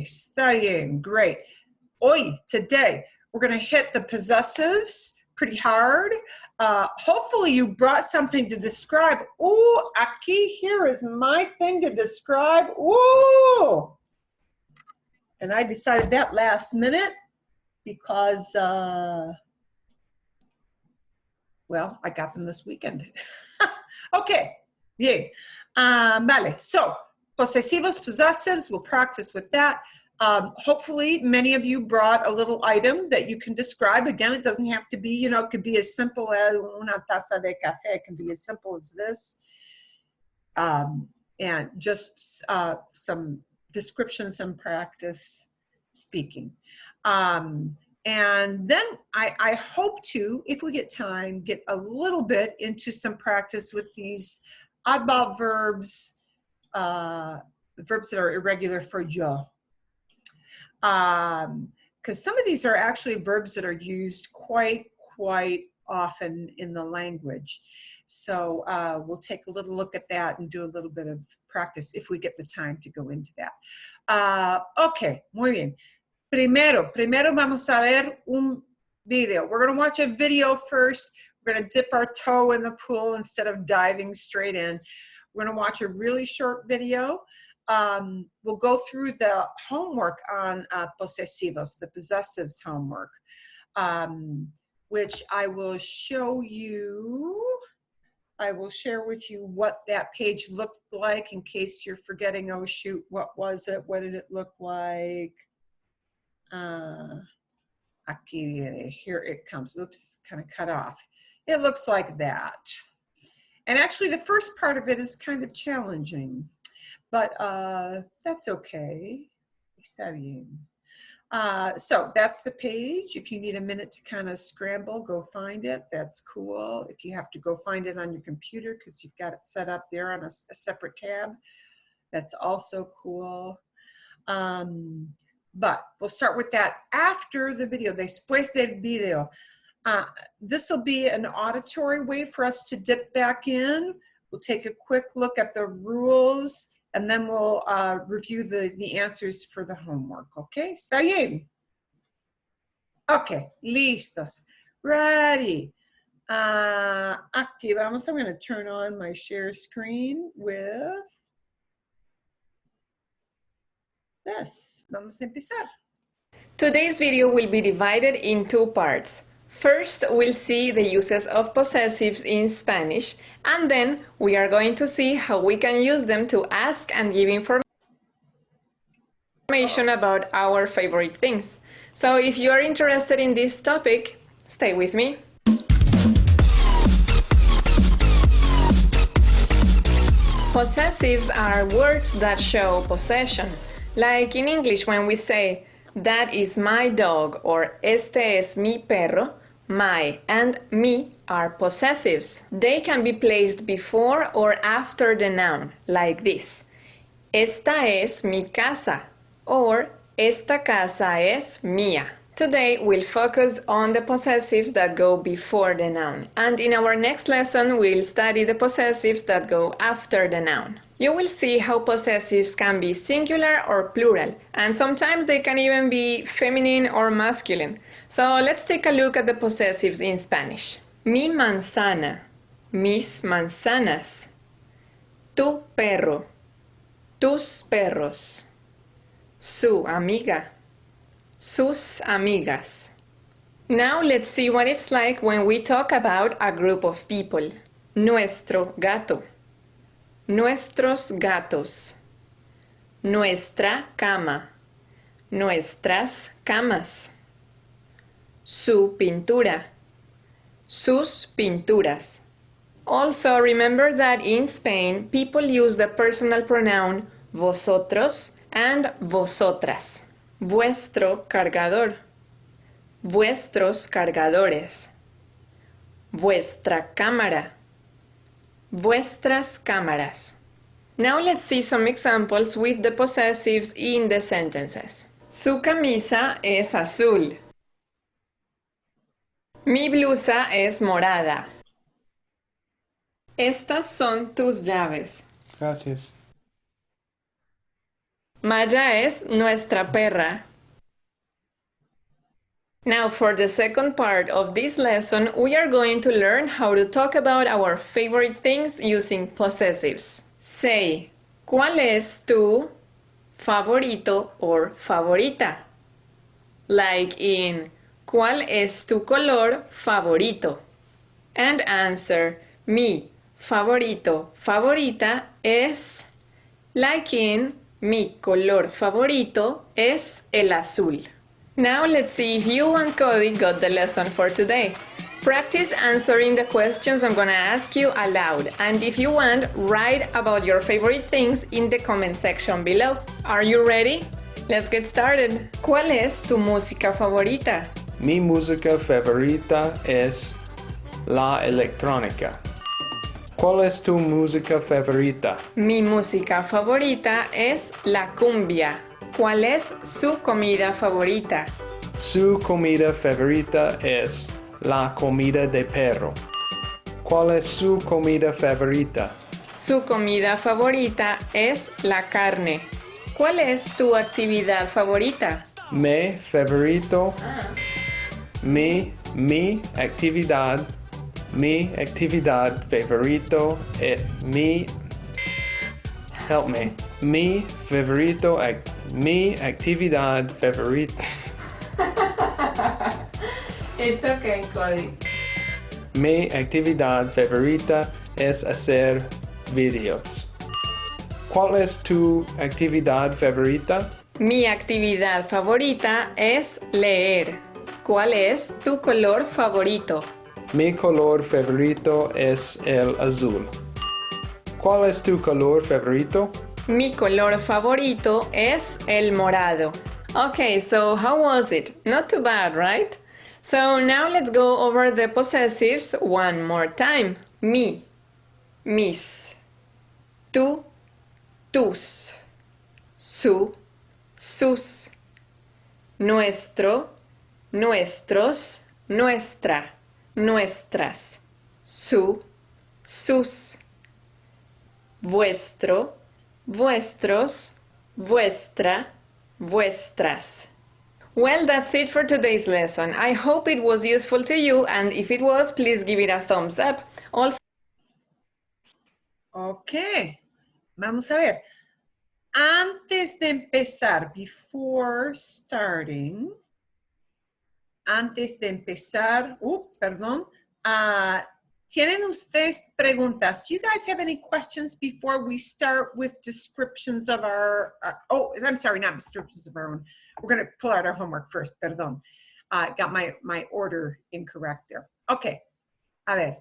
Está bien, great. Today, we're going to hit the possessives pretty hard. Hopefully you brought something to describe. Ooh, aquí, here is my thing to describe. Ooh! And I decided that last minute because, well, I got them this weekend. Okay, bien. Vale, so, possessivos, possessives, we'll practice with that. Hopefully, many of you brought a little item that you can describe. Again, it doesn't have to be, it could be as simple as una taza de café. It can be as simple as this. And just some descriptions and practice speaking. And then I hope to, if we get time, get a little bit into some practice with these oddball verbs, verbs that are irregular for yo. Because some of these are actually verbs that are used quite often in the language. So we'll take a little look at that and do a little bit of practice if we get the time to go into that. Okay, muy bien. Primero vamos a ver un video. We're going to watch a video first. We're going to dip our toe in the pool instead of diving straight in. We're going to watch a really short video. We'll go through the homework on possessivos, the possessives homework, which I will show you. I will share with you what that page looked like in case you're forgetting, oh shoot, what was it? What did it look like? Aquí, here it comes. Oops, kind of cut off. It looks like that. And actually the first part of it is kind of challenging. But that's okay. Está bien. So that's the page. If you need a minute to kind of scramble, go find it. That's cool. If you have to go find it on your computer because you've got it set up there on a separate tab, that's also cool. But we'll start with that after the video. Después del video. This will be an auditory way for us to dip back in. We'll take a quick look at the rules. And then we'll review the answers for the homework, okay? ¿Está bien? Okay, listos. Ready. Aquí vamos. I'm going to turn on my share screen with this. Vamos a empezar. Today's video will be divided in two parts. First, we'll see the uses of possessives in Spanish, and then we are going to see how we can use them to ask and give information about our favorite things. So if you are interested in this topic, stay with me. Possessives are words that show possession, like in English when we say, that is my dog, or este es mi perro. My and me are possessives. They can be placed before or after the noun, like this. Esta es mi casa, or esta casa es mía. Today we'll focus on the possessives that go before the noun, and in our next lesson we'll study the possessives that go after the noun. You will see how possessives can be singular or plural, and sometimes they can even be feminine or masculine. So let's take a look at the possessives in Spanish. Mi manzana, mis manzanas. Tu perro, tus perros. Su amiga, sus amigas. Now let's see what it's like when we talk about a group of people. Nuestro gato. Nuestros gatos. Nuestra cama. Nuestras camas. Su pintura. Sus pinturas. Also, remember that in Spain, people use the personal pronoun vosotros and vosotras. Vuestro cargador. Vuestros cargadores. Vuestra cámara. Vuestras cámaras. Now let's see some examples with the possessives in the sentences. Su camisa es azul. Mi blusa es morada. Estas son tus llaves. Gracias. Maya es nuestra perra. Now for the second part of this lesson, we are going to learn how to talk about our favorite things using possessives. Say, ¿cuál es tu favorito or favorita? Like in, ¿cuál es tu color favorito? And answer, mi favorito, favorita es, like in, mi color favorito es el azul. Now let's see if you and Cody got the lesson for today. Practice answering the questions I'm gonna ask you aloud, and if you want, write about your favorite things in the comment section below. Are you ready? Let's get started. ¿Cuál es tu música favorita? Mi música favorita es la electrónica. ¿Cuál es tu música favorita? Mi música favorita es la cumbia. ¿Cuál es su comida favorita? Su comida favorita es la comida de perro. ¿Cuál es su comida favorita? Su comida favorita es la carne. ¿Cuál es tu actividad favorita? Mi favorito. Mi actividad favorito help me. Mi actividad favorita. It's okay, Cody. Mi actividad favorita es hacer videos. ¿Cuál es tu actividad favorita? Mi actividad favorita es leer. ¿Cuál es tu color favorito? Mi color favorito es el azul. ¿Cuál es tu color favorito? Mi color favorito es el morado. Okay, so how was it? Not too bad, right? So now let's go over the possessives one more time. Mi, mis, tú, tus, su, sus, nuestro, nuestros, nuestra, nuestras, su, sus, vuestro, vuestros, vuestra, vuestras. Well, that's it for today's lesson. I hope it was useful to you, and if it was, please give it a thumbs up. Also, Ok, vamos a ver. Antes de empezar, perdón, ¿tienen ustedes preguntas? Do you guys have any questions before we start with descriptions of I'm sorry, not descriptions of our own. We're going to pull out our homework first, perdón. Got my order incorrect there. Okay, a ver.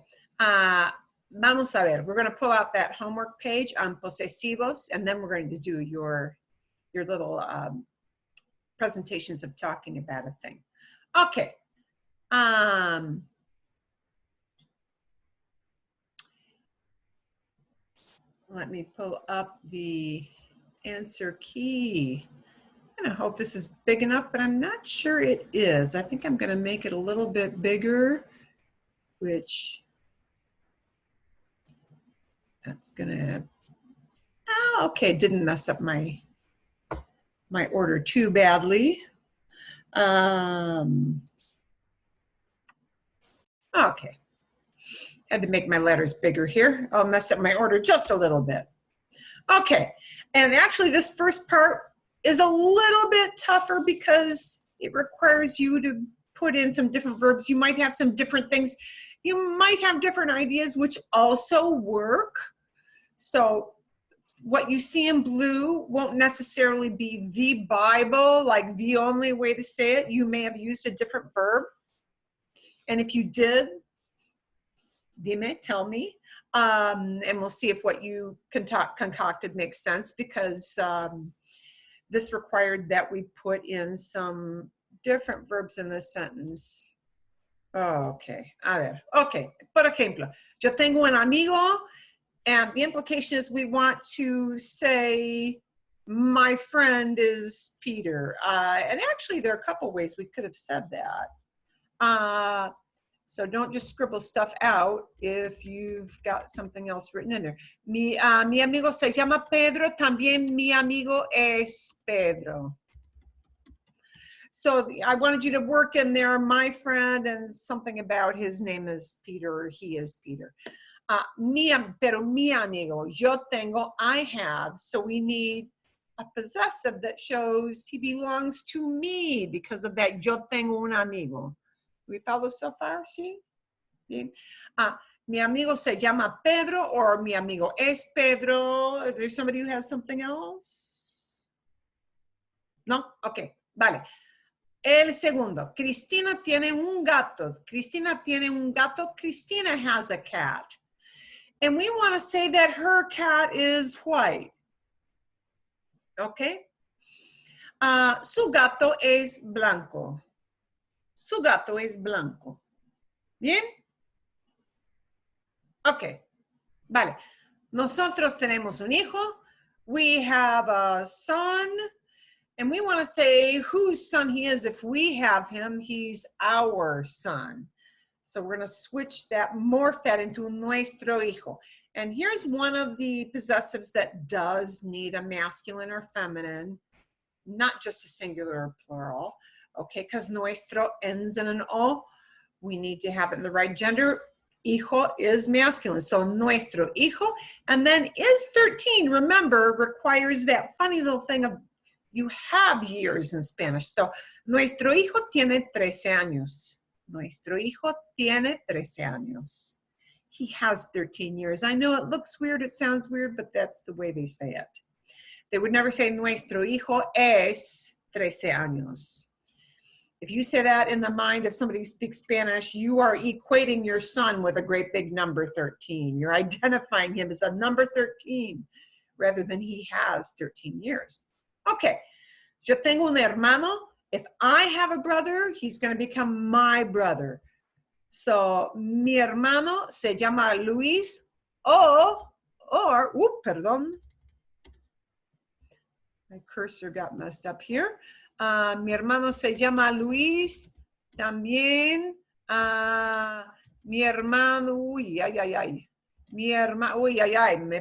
Vamos a ver. We're going to pull out that homework page on Possessivos, and then we're going to do your little presentations of talking about a thing. Okay. Let me pull up the answer key. And I hope this is big enough, but I'm not sure it is. I think I'm going to make it a little bit bigger, which that's going to, okay, didn't mess up my order too badly. Okay. Had to make my letters bigger here. Oh, messed up my order just a little bit. Okay, and actually this first part is a little bit tougher because it requires you to put in some different verbs. You might have some different things. You might have different ideas which also work. So what you see in blue won't necessarily be the Bible, like the only way to say it. You may have used a different verb. And if you did, dime, tell me. And we'll see if what you concocted makes sense, because this required that we put in some different verbs in this sentence. Okay, a ver, okay, por ejemplo, yo tengo un amigo, and the implication is we want to say, my friend is Peter. And actually there are a couple ways we could have said that. So don't just scribble stuff out if you've got something else written in there. Mi amigo se llama Pedro, también mi amigo es Pedro. So I wanted you to work in there, my friend, and something about his name is Peter, or he is Peter. Pero mi amigo, yo tengo, I have, so we need a possessive that shows he belongs to me because of that yo tengo un amigo. We follow so far, see? Mi amigo se llama Pedro, or mi amigo es Pedro. Is there somebody who has something else? No? Okay, vale. El segundo, Cristina tiene un gato. Cristina tiene un gato. Cristina has a cat. And we want to say that her cat is white. Okay? Su gato es blanco. Su gato es blanco. ¿Bien? Ok. Vale. Nosotros tenemos un hijo. We have a son. And we want to say whose son he is. If we have him, he's our son. So we're going to switch that, morph that into nuestro hijo. And here's one of the possessives that does need a masculine or feminine, not just a singular or plural. Okay, because nuestro ends in an O. We need to have it in the right gender. Hijo is masculine, so nuestro hijo. And then is 13, remember, requires that funny little thing of you have years in Spanish. So, nuestro hijo tiene 13 años. Nuestro hijo tiene 13 años. He has 13 years. I know it looks weird, it sounds weird, but that's the way they say it. They would never say nuestro hijo es 13 años. If you say that in the mind of somebody who speaks Spanish, you are equating your son with a great big number 13. You're identifying him as a number 13 rather than he has 13 years. Okay, yo tengo un hermano. If I have a brother, he's going to become my brother. So, mi hermano se llama Luis, perdón. My cursor got messed up here. Mi hermano se llama Luis. También, mi hermano,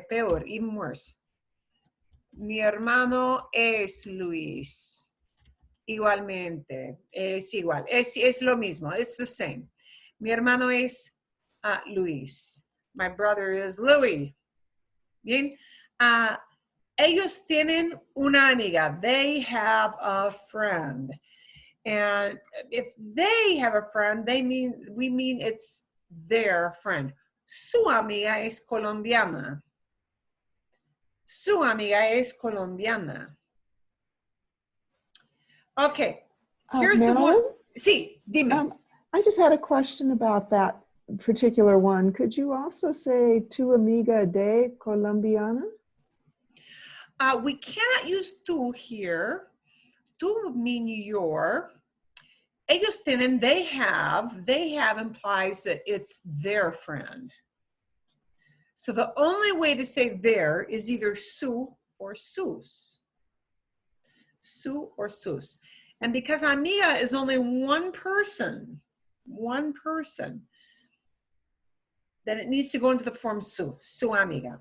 peor, even worse. Mi hermano es Luis. Igualmente, es igual, es lo mismo, it's the same. Mi hermano es Luis. My brother is Louis. Bien. Ellos tienen una amiga. They have a friend. And if they have a friend, we mean it's their friend. Su amiga es colombiana. Su amiga es colombiana. Okay, here's the one. Sí, dime. I just had a question about that particular one. Could you also say tu amiga de colombiana? We cannot use tu here. Tu would mean your. Ellos tienen, they have implies that it's their friend. So the only way to say their is either su or sus. Su or sus. And because amiga is only one person, then it needs to go into the form su amiga.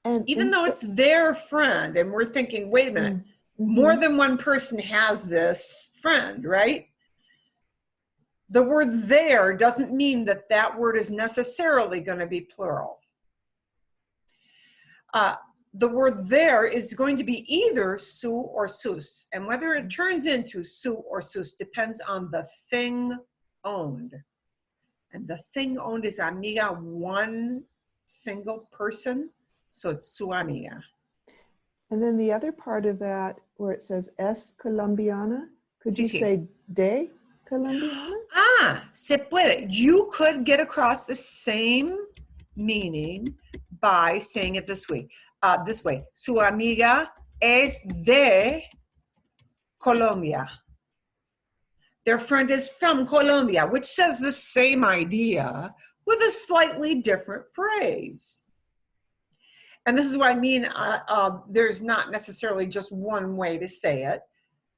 And even though it's their friend, and we're thinking, wait a minute, more than one person has this friend, right? The word there doesn't mean that that word is necessarily going to be plural. The word there is going to be either su or sus, and whether it turns into su or sus depends on the thing owned. And the thing owned is amiga, one single person, so it's su amiga. And then the other part of that, where it says es colombiana, could you say de colombiana? Se puede. You could get across the same meaning by saying it this way. Su amiga es de Colombia. Their friend is from Colombia, which says the same idea with a slightly different phrase. And this is what I mean, there's not necessarily just one way to say it.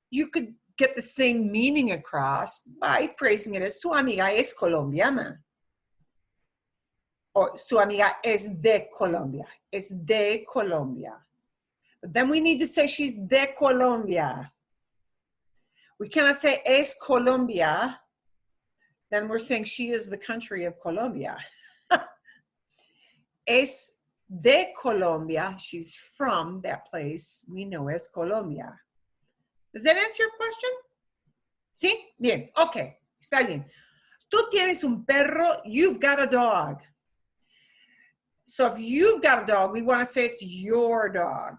You could get the same meaning across by phrasing it as su amiga es colombiana. Or su amiga es de Colombia. Es de Colombia. But then we need to say she's de Colombia. We cannot say es Colombia. Then we're saying she is the country of Colombia. Es de Colombia. She's from that place we know as Colombia. Does that answer your question? ¿Sí? Bien. Okay. Está bien. Tú tienes un perro. You've got a dog. So if you've got a dog, we want to say it's your dog.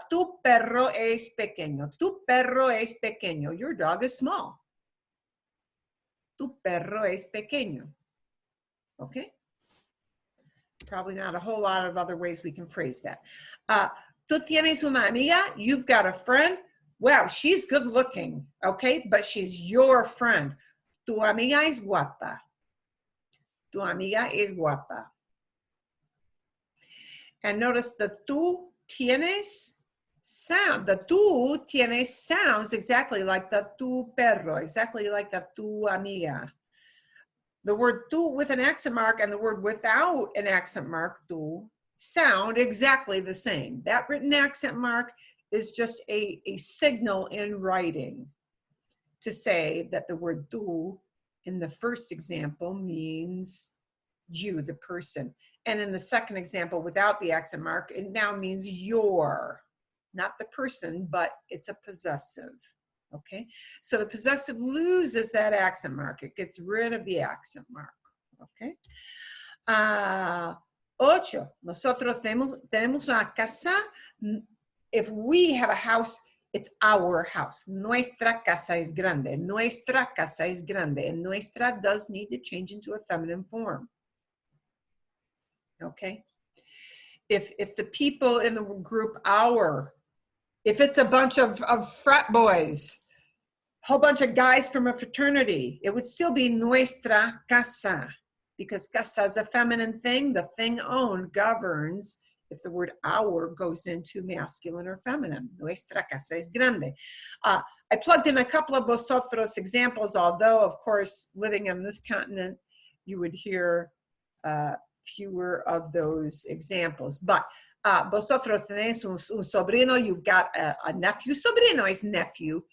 Tu perro es pequeño. Tu perro es pequeño. Your dog is small. Tu perro es pequeño. Okay? Probably not a whole lot of other ways we can phrase that. Tú tienes una amiga. You've got a friend. Wow, she's good looking. Okay? But she's your friend. Tu amiga es guapa. Tu amiga es guapa. And notice the tú tienes sound. The tú tienes sounds exactly like the tu perro, exactly like the tu amiga. The word tú with an accent mark and the word without an accent mark, tú, sound exactly the same. That written accent mark is just a signal in writing to say that the word tú in the first example means you, the person. And in the second example, without the accent mark, it now means your, not the person, but it's a possessive, okay? So the possessive loses that accent mark. It gets rid of the accent mark, okay? Ocho, nosotros tenemos una casa. If we have a house, it's our house. Nuestra casa es grande. Nuestra casa es grande. And nuestra does need to change into a feminine form. Okay, if the people in the group our, if it's a bunch of frat boys, a whole bunch of guys from a fraternity, it would still be nuestra casa, because casa is a feminine thing. The thing owned governs if the word our goes into masculine or feminine. Nuestra casa es grande. I plugged in a couple of vosotros examples, although of course living on this continent you would hear fewer of those examples. But vosotros tenéis un sobrino, you've got a nephew. Sobrino is nephew.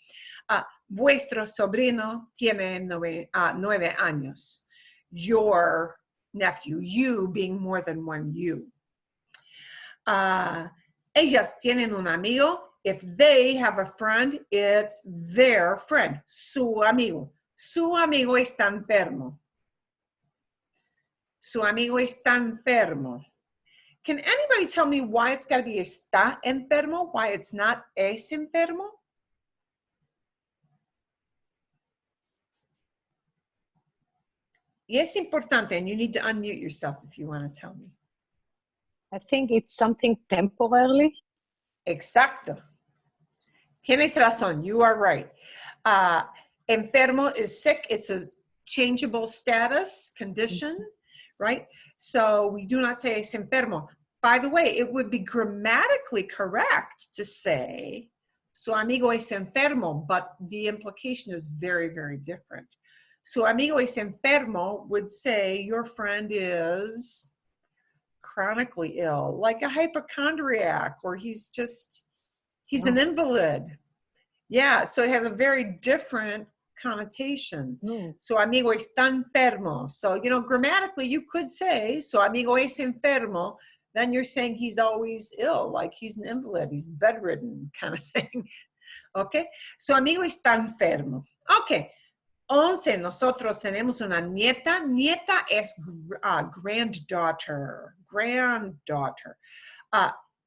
Vuestro sobrino tiene 9 años. Your nephew, you being more than one you. Ellas tienen un amigo. If they have a friend, it's their friend, su amigo. Su amigo está enfermo. Su amigo está enfermo. Can anybody tell me why it's got to be está enfermo? Why it's not es enfermo? Y es importante, and you need to unmute yourself if you want to tell me. I think it's something temporarily. Exacto. Tienes razón. You are right. Enfermo is sick. It's a changeable status condition. Right? So we do not say es enfermo. By the way, it would be grammatically correct to say su amigo es enfermo, but the implication is very, very different. Su amigo es enfermo would say your friend is chronically ill, like a hypochondriac, or he's an invalid. Yeah, so it has a very different connotation. Su amigo está enfermo. So, you know, grammatically you could say su amigo es enfermo, then you're saying he's always ill, like he's an invalid, he's bedridden kind of thing. Okay, su amigo está enfermo. Okay, 11, nosotros tenemos una nieta. Nieta es granddaughter.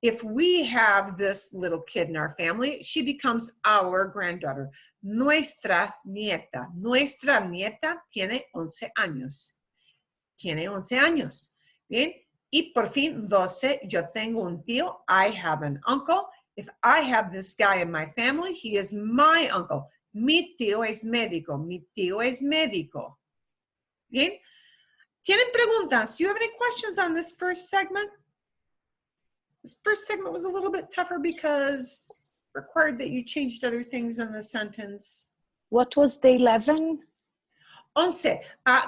If we have this little kid in our family, she becomes our granddaughter. Nuestra nieta tiene 11 años. Tiene 11 años. Bien. Y por fin, 12, yo tengo un tío. I have an uncle. If I have this guy in my family, he is my uncle. Mi tío es médico. Mi tío es médico. Bien. ¿Tienen preguntas? Do you have any questions on this first segment? This first segment was a little bit tougher because required that you changed other things in the sentence? What was the 11? 11.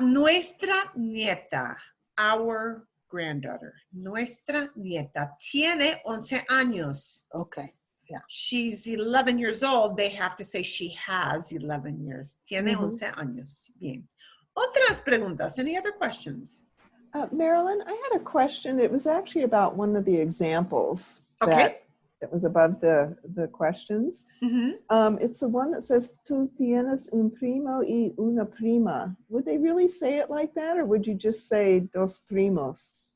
Nuestra nieta, our granddaughter. Nuestra nieta tiene 11 años. Okay. Yeah. She's 11 years old. They have to say she has 11 years. Tiene 11 años. Bien. Otras preguntas. Any other questions? Marilyn, I had a question. It was actually about one of the examples Okay. that was above the questions. It's the one that says, tú tienes un primo y una prima. Would they really say it like that, or would you just say dos primos?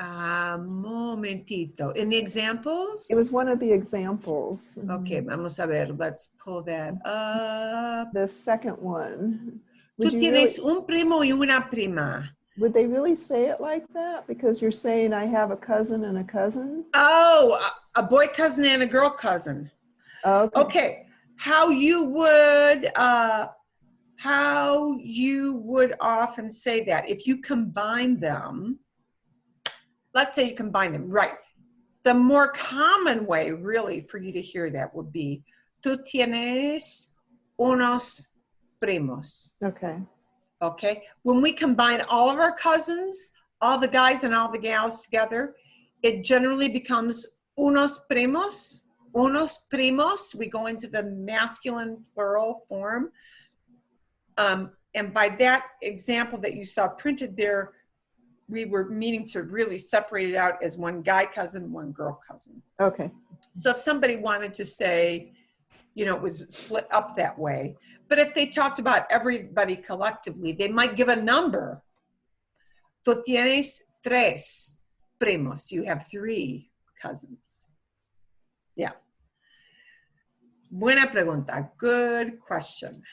Momentito. In the examples? It was one of the examples. Okay, vamos a ver. Let's pull that up. The second one. Tú tienes un primo y una prima. Would they really say it like that? Because you're saying I have a cousin and a cousin? Oh, a boy cousin and a girl cousin. Okay. Okay. How you would often say that if you combine them. Let's say you combine them, right? The more common way, really, for you to hear that would be, tú tienes unos primos. Okay. Okay? When we combine all of our cousins, all the guys and all the gals together, it generally becomes unos primos. Unos primos, we go into the masculine plural form. And by that example that you saw printed there, we were meaning to really separate it out as one guy cousin, one girl cousin. Okay. So if somebody wanted to say, you know, it was split up that way, but if they talked about everybody collectively, they might give a number. Tú tienes tres primos. You have 3 cousins. Yeah. Buena pregunta. Good question.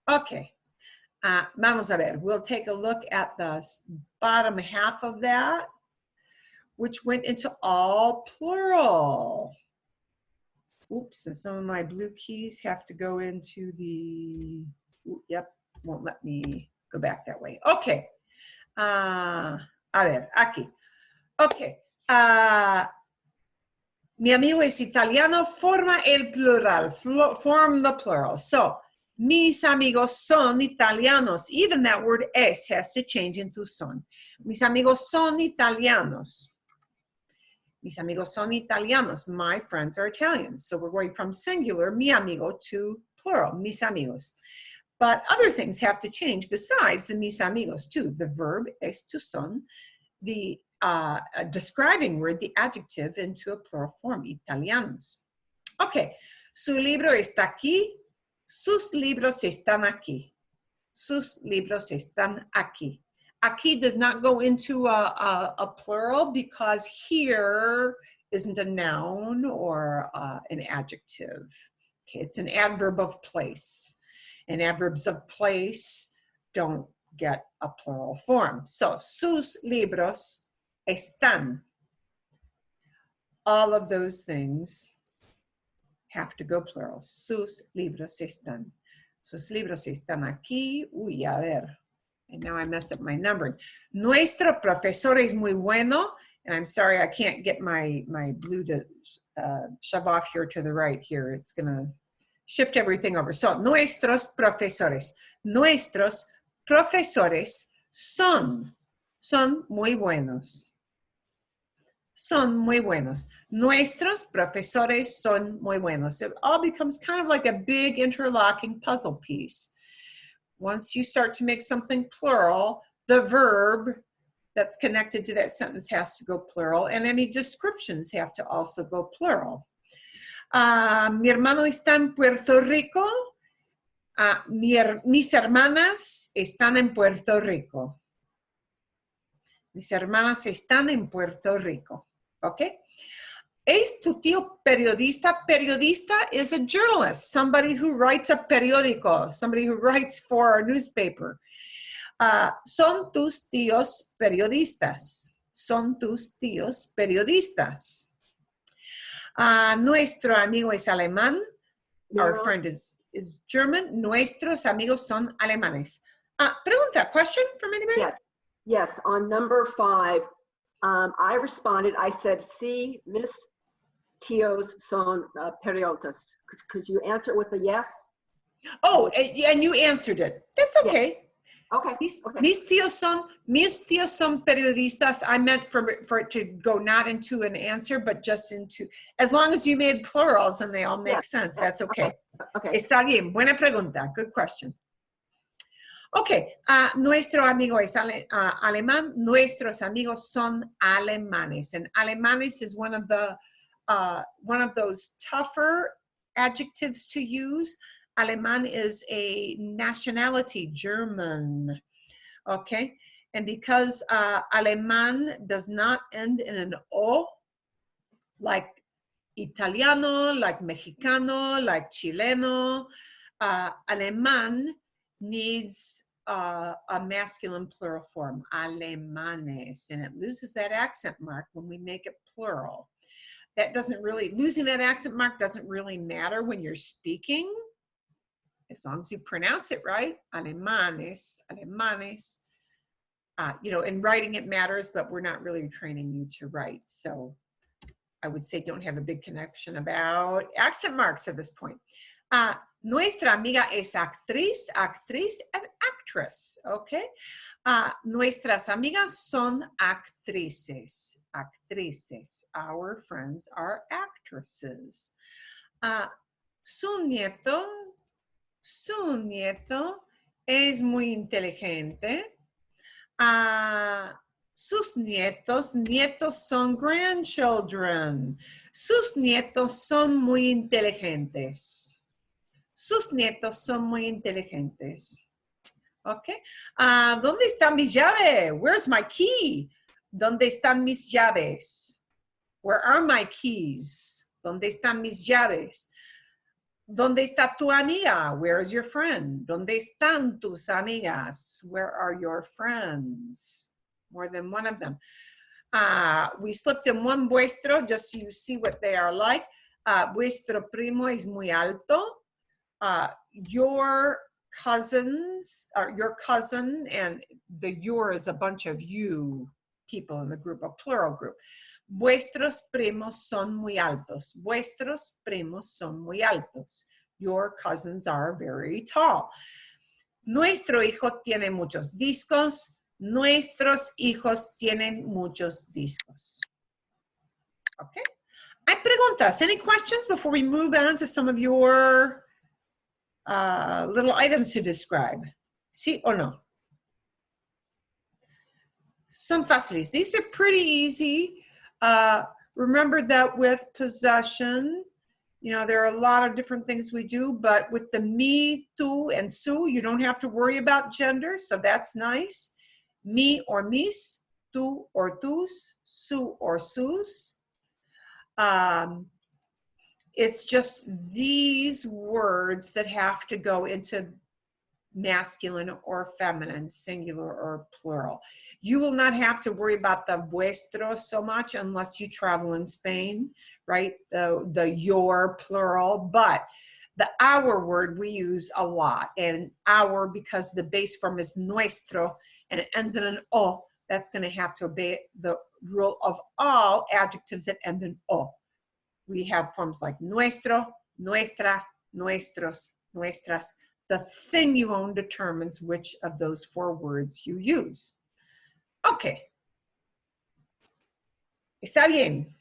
Okay. Vamos a ver. We'll take a look at the bottom half of that, which went into all plural. Oops, and some of my blue keys have to go into the, yep, won't let me go back that way. Okay. A ver, aquí. Okay. Mi amigo es italiano, forma el plural, form the plural. So, mis amigos son italianos. Even that word es has to change into son. Mis amigos son italianos. Mis amigos son italianos. My friends are Italians. So we're going from singular, mi amigo, to plural, mis amigos. But other things have to change besides the mis amigos too. The verb es tu son, the describing word, the adjective, into a plural form, italianos. Okay, su libro está aquí. Sus libros están aquí. Sus libros están aquí. Aquí does not go into a plural because here isn't a noun or an adjective. Okay, it's an adverb of place. And adverbs of place don't get a plural form. So, sus libros están. All of those things have to go plural. Sus libros están. Sus libros están aquí. Uy, a ver. And now I messed up my numbering. Nuestro profesor es muy bueno. And I'm sorry, I can't get my blue to shove off here to the right here. It's going to shift everything over. So, nuestros profesores. Nuestros profesores son muy buenos. Son muy buenos. Nuestros profesores son muy buenos. It all becomes kind of like a big interlocking puzzle piece. Once you start to make something plural, the verb that's connected to that sentence has to go plural, and any descriptions have to also go plural. Mi hermano está en Puerto Rico. Mis hermanas están en Puerto Rico. Mis hermanas están en Puerto Rico. Okay? ¿Es tu tío periodista? Periodista is a journalist, somebody who writes a periódico, somebody who writes for a newspaper. Son tus tíos periodistas. Son tus tíos periodistas. Nuestro amigo es alemán. Our friend is German. Nuestros amigos son alemanes. Pregunta, question from anybody? Yes. Yes, on number 5, I responded, I said, sí, Miss tíos son patriotas. Could you answer with a yes? Oh, and you answered it. That's okay. Okay. Mis tíos son periodistas. I meant for it to go not into an answer, but just into, as long as you made plurals and they all make sense, that's okay. Okay. Está bien. Buena pregunta. Good question. Okay. Nuestro amigo es alemán. Nuestros amigos son alemanes. And alemanes is one of those tougher adjectives to use. Alemán is a nationality, German, okay? And because Alemán does not end in an O, like Italiano, like Mexicano, like Chileno, Alemán needs a masculine plural form, alemanes, and it loses that accent mark when we make it plural. That doesn't really, losing that accent mark doesn't really matter when you're speaking, as long as you pronounce it right, alemanes, alemanes. You know, in writing it matters, but we're not really training you to write. So I would say don't have a big connection about accent marks at this point. Nuestra amiga es actriz and actress, okay? Nuestras amigas son actrices. Our friends are actresses. Su nieto es muy inteligente. Sus nietos son grandchildren. Sus nietos son muy inteligentes. Sus nietos son muy inteligentes. Okay. ¿Dónde está mi llave? Where's my key? ¿Dónde están mis llaves? Where are my keys? ¿Dónde están mis llaves? ¿Dónde está tu amiga? Where is your friend? ¿Dónde están tus amigas? Where are your friends? More than one of them. We slipped in one vuestro just so you see what they are like. Vuestro primo es muy alto. Your cousins, or your cousin, and the your is a bunch of you people in the group, a plural group. Vuestros primos son muy altos. Vuestros primos son muy altos. Your cousins are very tall. Nuestro hijo tiene muchos discos. Nuestros hijos tienen muchos discos. Okay. Hay preguntas. Any questions before we move on to some of your little items to describe? Sí o no? Son fáciles. These are pretty easy. Remember that with possession, you know, there are a lot of different things we do, but with the me, tú, and su, you don't have to worry about gender, so that's nice. Me or mis, tú or tus, su or sus. It's just these words that have to go into masculine or feminine, singular or plural. You will not have to worry about the vuestro so much unless you travel in Spain, right? The your plural, but the our word we use a lot, and our, because the base form is nuestro and it ends in an o, that's going to have to obey the rule of all adjectives that end in o. We have forms like nuestro, nuestra, nuestros, nuestras. The thing you own determines which of those four words you use. Okay. ¿Está bien?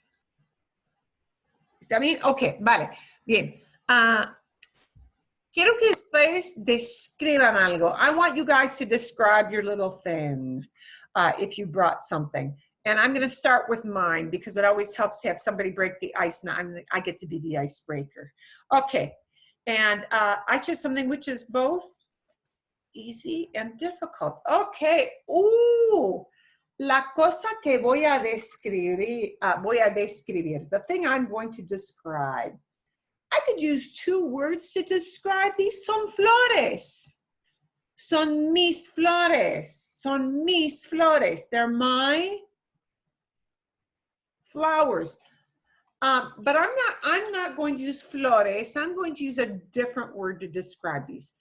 ¿Está bien? Ok, vale. Bien. Quiero que ustedes describan algo. I want you guys to describe your little thing if you brought something. And I'm going to start with mine because it always helps to have somebody break the ice. Now I get to be the icebreaker. Okay. And I chose something which is both easy and difficult. Okay. La cosa que voy a describir, the thing I'm going to describe. I could use two words to describe these. Son flores. Son mis flores. Son mis flores. They're my flowers. But I'm not going to use flores. I'm going to use a different word to describe these.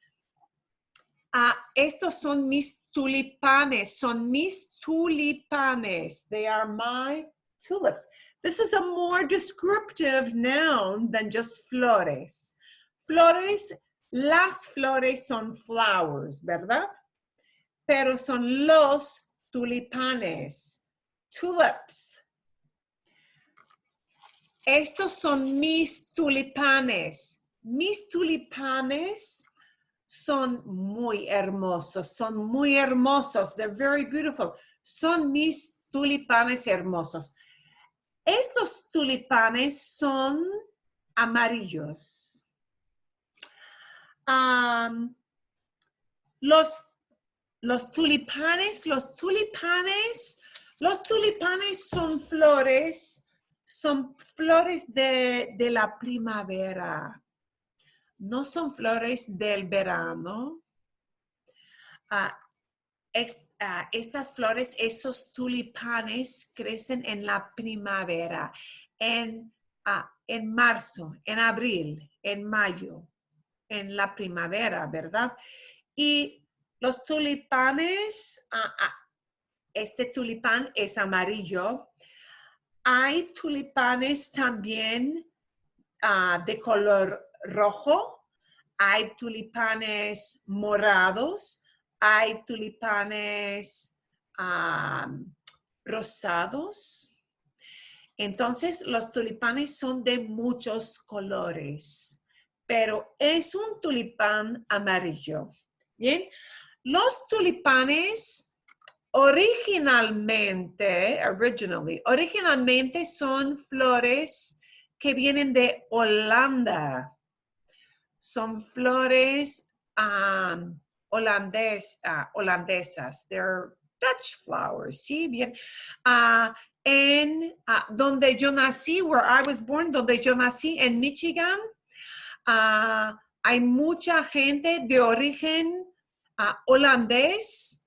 Estos son mis tulipanes. Son mis tulipanes. They are my tulips. This is a more descriptive noun than just flores. Flores, las flores son flowers, ¿verdad? Pero son los tulipanes, tulips. Estos son mis tulipanes. Mis tulipanes son muy hermosos, They're very beautiful. Son mis tulipanes hermosos. Estos tulipanes son amarillos. Los tulipanes son flores de la primavera. No son flores del verano. Estas flores, esos tulipanes crecen en la primavera, en marzo, en abril, en mayo, en la primavera, ¿verdad? Y los tulipanes, este tulipán es amarillo. Hay tulipanes también de color rojo, hay tulipanes morados, hay tulipanes rosados. Entonces, los tulipanes son de muchos colores, pero es un tulipán amarillo. Bien, los tulipanes originalmente son flores que vienen de Holanda. Son flores holandesas. They're Dutch flowers, ¿sí? Bien. Donde yo nací, where I was born, donde yo nací, en Michigan, hay mucha gente de origen holandés.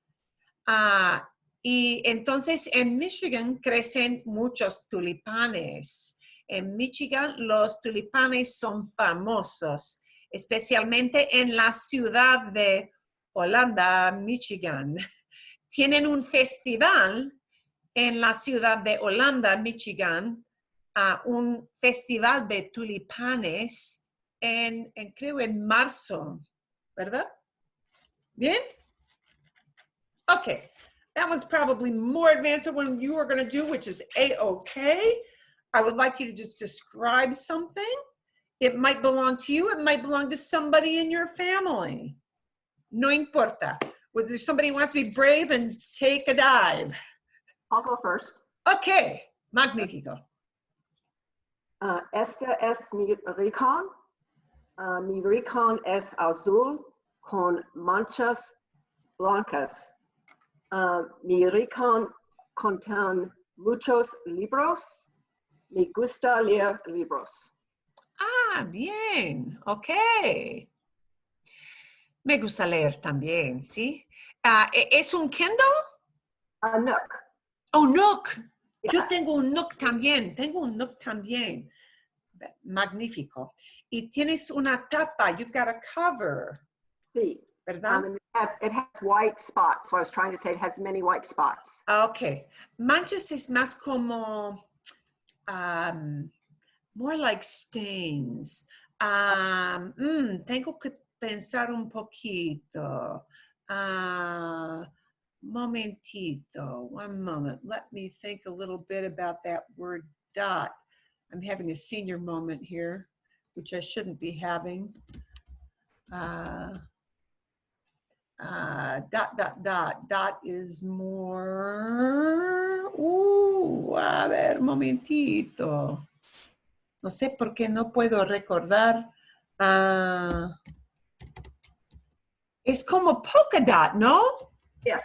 Y entonces en Michigan crecen muchos tulipanes. En Michigan los tulipanes son famosos, especialmente en la ciudad de Holanda, Michigan. Tienen un festival en la ciudad de Holanda, Michigan, un festival de tulipanes creo en marzo, ¿verdad? ¿Bien? Okay, that was probably more advanced than what you were going to do, which is A-okay. I would like you to just describe something. It might belong to you. It might belong to somebody in your family. No importa. Whether somebody wants to be brave and take a dive. I'll go first. Okay, magnífico. Este es mi rincón. Mi rincón es azul con manchas blancas. Mi rincón contiene muchos libros. Me gusta leer libros. Bien, ok. Me gusta leer también, ¿sí? ¿Es un Kindle? A Nook. Oh, Nook. Yeah. Yo tengo un Nook también. Magnífico. Y tienes una tapa. You've got a cover. Sí. ¿Verdad? It has white spots. So I was trying to say it has many white spots. Ok. Manchas es más como, more like stains. Tengo que pensar un poquito. Momentito. One moment. Let me think a little bit about that word dot. I'm having a senior moment here, which I shouldn't be having. Dot is more. A ver, momentito. No sé por qué no puedo recordar. Es como polka dot, ¿no? Yes.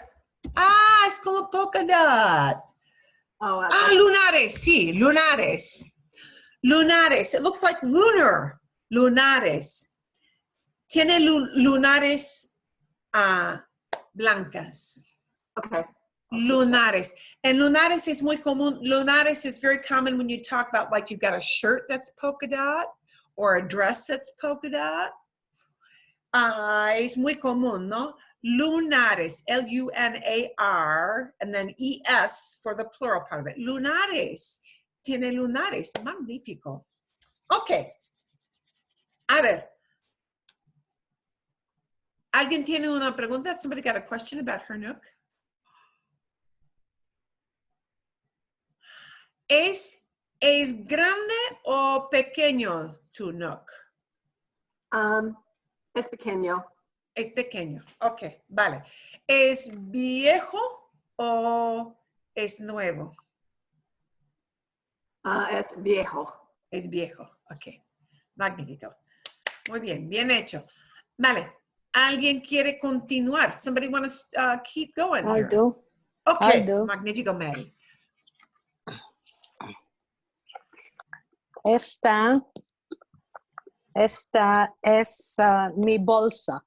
Es como polka dot. Oh, Lunares, sí, lunares. Lunares, it looks like lunar. Lunares. Tiene lunares blancas. okay. Lunares. And lunares is muy común. Lunares is very common when you talk about like you've got a shirt that's polka dot or a dress that's polka dot. Es muy común, ¿no? Lunares, L-U-N-A-R, and then E-S for the plural part of it. Lunares tiene lunares. Magnífico. Ok. A ver. ¿Alguien tiene una pregunta? Somebody got a question about her nook? ¿Es grande o pequeño tu nook? Es pequeño. Es pequeño. Ok, vale. ¿Es viejo o es nuevo? Es viejo. Es viejo. Ok. Magnífico. Muy bien, bien hecho. Vale. ¿Alguien quiere continuar? Somebody want to keep going I'll here? do. Okay, I'll do. magnífico, Mary. Esta es mi bolsa.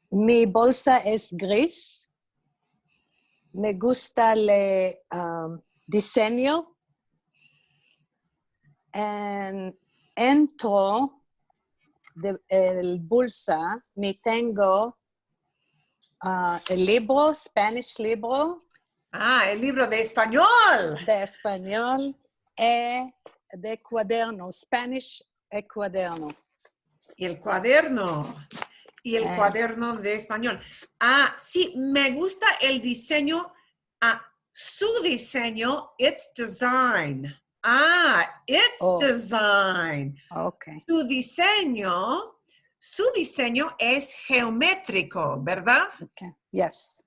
Mi bolsa es gris. Me gusta el diseño. Entro el bolsa, me tengo el libro, Spanish libro. El libro de español. De español y de cuaderno, Spanish y cuaderno. Y el cuaderno. Y el cuaderno de español. Sí, me gusta el diseño. Su diseño, it's design. It's design. Okay. Su diseño es geométrico, ¿verdad? Okay. Yes.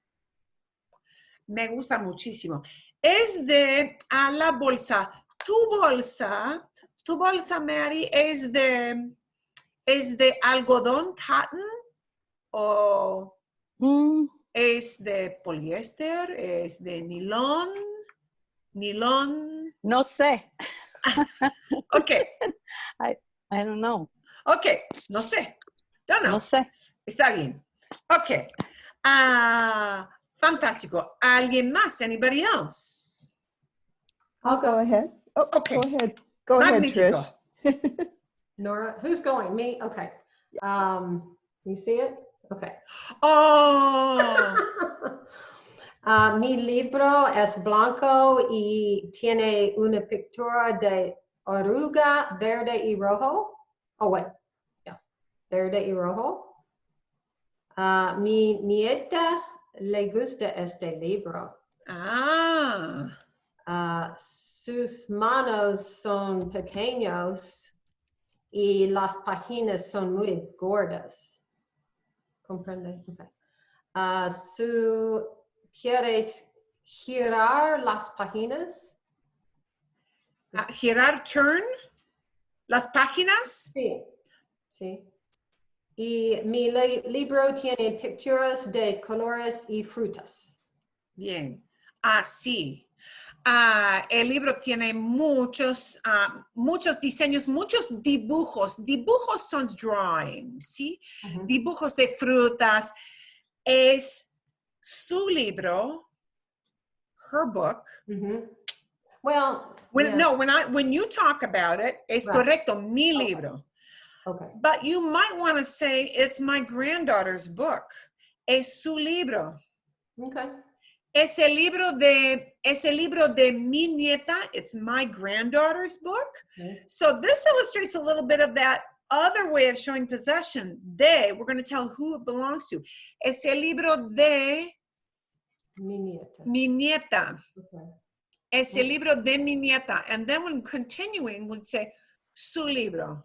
Me gusta muchísimo. Es de la bolsa. Tu bolsa, Mary, es de algodón, cotton, o es de poliéster, es de nilón. No sé. Ok. I don't know. Ok, no sé. No sé. Está bien. Ok. Fantástico. ¿Alguien más? Anybody else? I'll go ahead. Oh, Okay. Go ahead. Go ahead, Magnífico. Trish. Nora, who's going? Me? Okay. You see it? Okay. Oh, Mi libro es blanco y tiene una pintura de oruga verde y rojo. Oh, wait. Yeah. Verde y rojo. Mi nieta le gusta este libro. Sus manos son pequeños y las páginas son muy gordas. ¿Comprende? Okay. ¿Quieres girar las páginas? girar, turn, las páginas. Sí. Sí. Y mi libro tiene pinturas de colores y frutas. Bien. Sí. El libro tiene muchos diseños, muchos dibujos. Dibujos son drawings, ¿sí? Dibujos de frutas. Es su libro, her book. Well, when you talk about it, es Right. correcto, mi libro. Okay. But you might want to say it's my granddaughter's book. Es su libro. Okay. Es el libro de mi nieta. It's my granddaughter's book. Okay. So this illustrates a little bit of that other way of showing possession. We're going to tell who it belongs to. Es el libro de mi nieta. Okay. Es el libro de mi nieta. And then when continuing, we'd say su libro.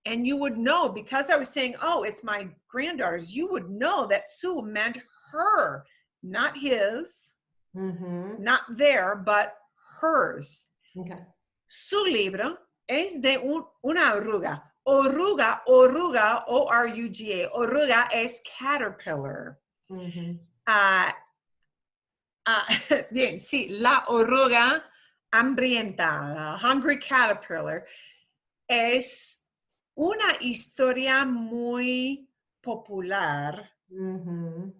And you would know, because I was saying, oh, it's my granddaughter's, you would know that su meant her, not his, not their, but hers. Okay. Su libro es de una oruga. Oruga, O-R-U-G-A. Oruga es caterpillar. Bien, sí, la oruga hambrienta, hungry caterpillar, es una historia muy popular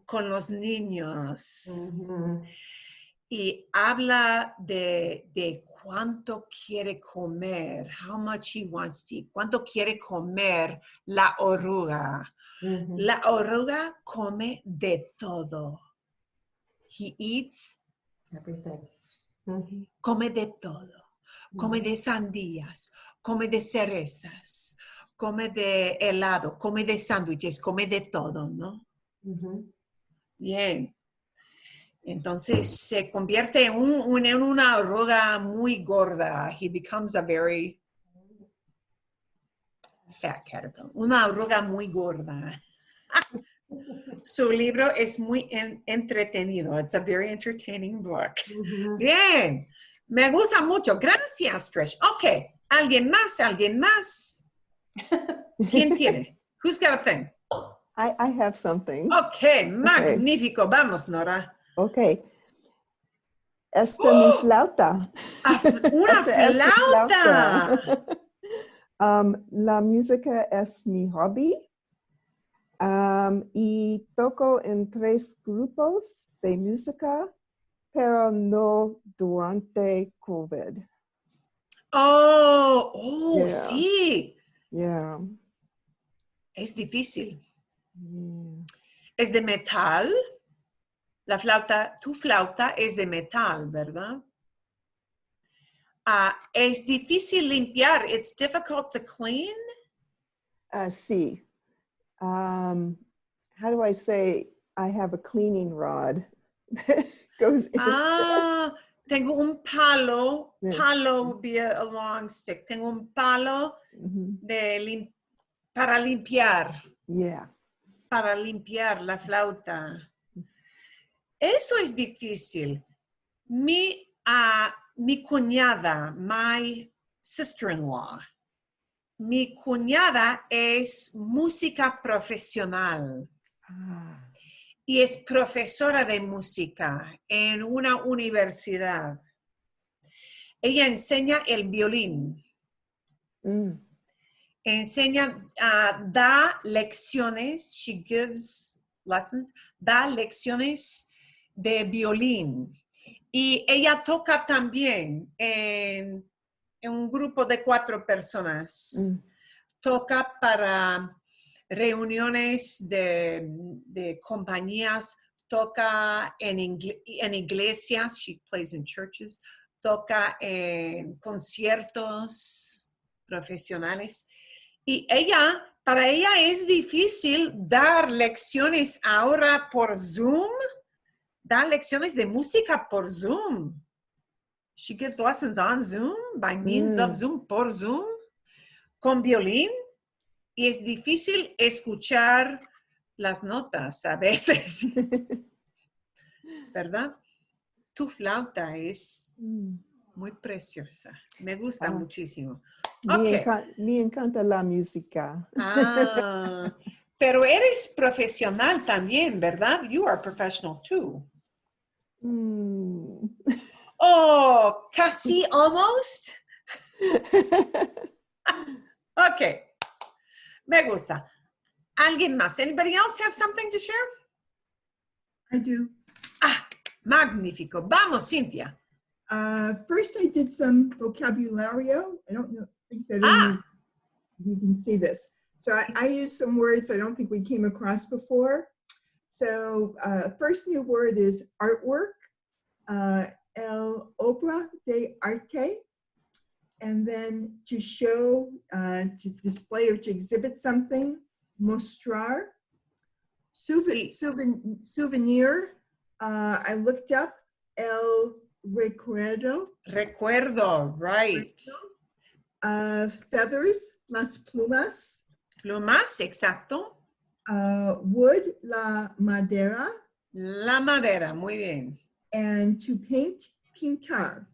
con los niños y habla de cuánto quiere comer, how much he wants to eat, cuánto quiere comer la oruga. La oruga come de todo. He eats Everything. Mhm. Come de todo. Come de sandías, come de cerezas, come de helado, come de sándwiches, come de todo, ¿no? Mhm. Bien. Entonces se convierte en una oruga muy gorda. He becomes a very fat caterpillar. Una oruga muy gorda. Su libro es muy entretenido. It's a very entertaining book. Mhm. Bien. Me gusta mucho. Gracias, Trish. Ok. ¿Alguien más? ¿Alguien más? ¿Quién tiene? Who's got a thing? I have something. Ok. Magnífico. Vamos, Nora. Okay. Esta mi flauta. Una Esta es mi flauta. La música es mi hobby. Y toco en 3 grupos de música, pero no durante COVID. Oh, Yeah. sí. Yeah. Es difícil. Yeah. Es de metal. La flauta, tu flauta es de metal, ¿verdad? Es difícil limpiar. It's difficult to clean. Sí. How do I say I have a cleaning rod? Goes in. Tengo un palo. Yeah. Palo would be a long stick. Tengo un palo Mhm. para limpiar. Yeah. Para limpiar la flauta. Eso es difícil. Mi cuñada, my sister-in-law, mi cuñada es música profesional y es profesora de música en una universidad. Ella enseña el violín. Mm. Enseña, da lecciones, she gives lessons, da lecciones de violín. Y ella toca también en un grupo de 4 personas. Mm. Toca para reuniones de compañías, toca en iglesias, she plays in churches, toca en conciertos profesionales. Y para ella es difícil dar lecciones ahora por Zoom, dar lecciones de música por Zoom. She gives lessons on Zoom, by means of Zoom, por Zoom, con violín. Y es difícil escuchar las notas a veces, ¿verdad? Tu flauta es muy preciosa. Me gusta muchísimo. Me encanta la música. Pero eres profesional también, ¿verdad? You are professional too. Oh, casi almost. Okay. Me gusta. ¿Alguien más? Anybody else have something to share? I do. Magnífico. Vamos, Cynthia. First, I did some vocabulario. I don't think that you can see this. So I used some words I don't think we came across before. So first new word is artwork, el obra de arte. And then to show, to display or to exhibit something, mostrar. Souvenir, I looked up el recuerdo. Recuerdo, right. Feathers, las plumas. Plumas, exacto. Wood, la madera. La madera, muy bien. And to paint, pintar.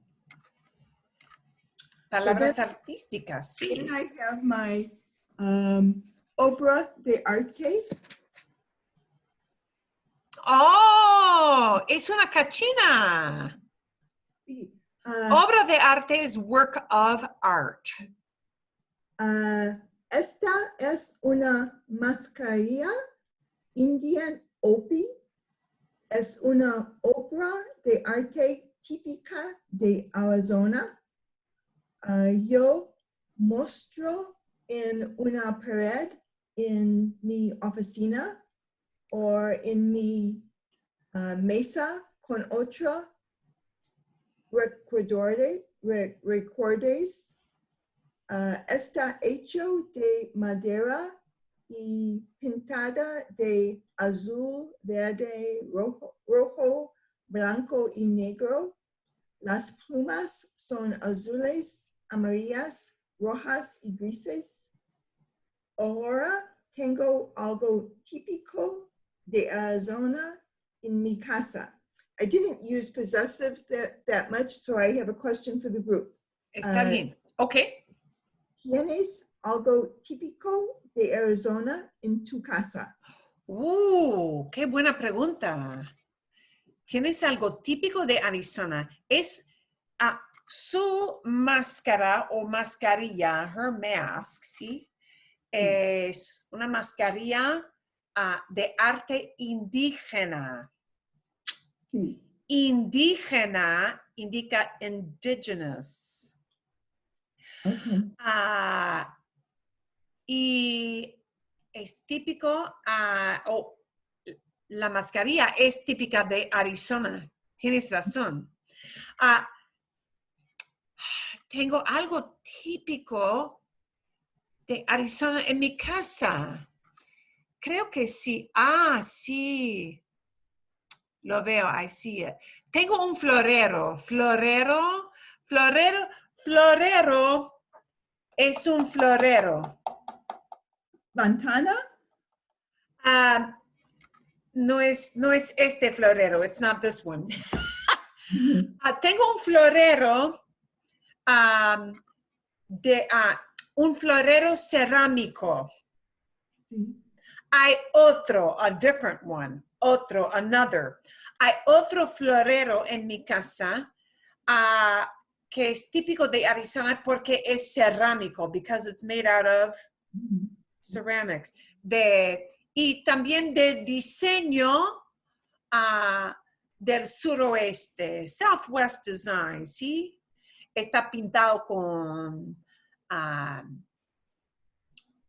Palabras artísticas, sí. Then I have my obra de arte. Oh, es una cachina. Obra de arte es work of art. Esta es una mascarilla Indian Opi. Es una obra de arte típica de Arizona. Yo muestro en una pared en mi oficina o en mi mesa con otra recordes. Está hecho de madera y pintada de azul, verde, rojo, blanco y negro. Las plumas son azules, amarillas, rojas y grises. Ahora tengo algo típico de Arizona en mi casa. I didn't use possessives that much, so I have a question for the group. Está bien. Ok. ¿Tienes algo típico de Arizona en tu casa? Qué buena pregunta. ¿Tienes algo típico de Arizona? Es su máscara o mascarilla, her mask, ¿sí? Es una mascarilla de arte indígena. Sí. Indígena indica indigenous. Okay. Y es típico, la mascarilla es típica de Arizona. Tienes razón. Tengo algo típico de Arizona en mi casa. Creo que sí. Sí. Lo veo, I see it. Tengo un florero. Florero es un florero. ¿Ventana? No es este florero. It's not this one. Tengo un florero un florero cerámico. Sí. Hay otro, a different one. Another. Hay otro florero en mi casa que es típico de Arizona porque es cerámico, because it's made out of ceramics. Y también de diseño del suroeste, Southwest Design, ¿sí? Está pintado con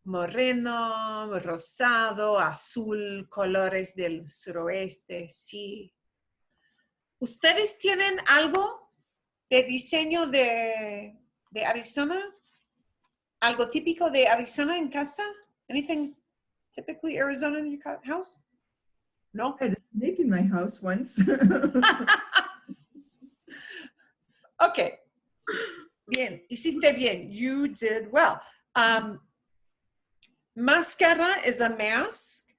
moreno, rosado, azul, colores del suroeste, sí. ¿Ustedes tienen algo de diseño de Arizona? ¿Algo típico de Arizona en casa? Anything typically Arizona in your house? No? I had a snake in my house once. Okay. Bien, hiciste bien. You did well. Máscara is a mask.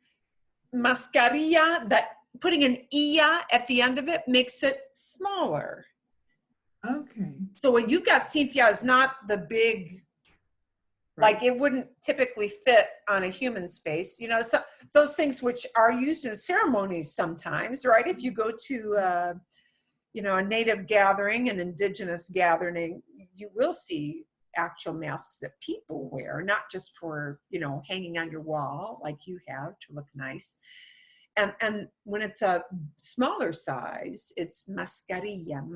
Mascarilla, that putting an ia at the end of it makes it smaller. Okay. So what you've got, Cynthia, is not the big, like it wouldn't typically fit on a human space. You know, so those things which are used in ceremonies sometimes, right? If you go to, you know, a native gathering, an indigenous gathering, you will see actual masks that people wear, not just for, you know, hanging on your wall like you have to look nice. And when it's a smaller size, it's mascarilla.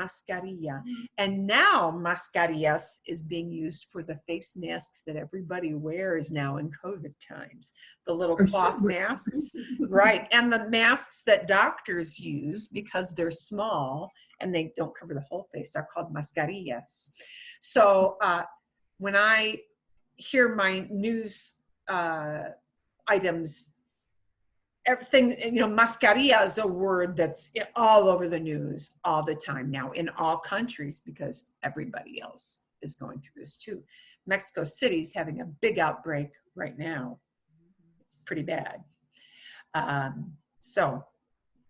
And now mascarillas is being used for the face masks that everybody wears now in COVID times. The little cloth masks, right? And the masks that doctors use because they're small and they don't cover the whole face are called mascarillas. So when I hear my news items, everything, you know, mascarilla is a word that's all over the news all the time now in all countries because everybody else is going through this too. Mexico City is having a big outbreak right now. It's pretty bad. So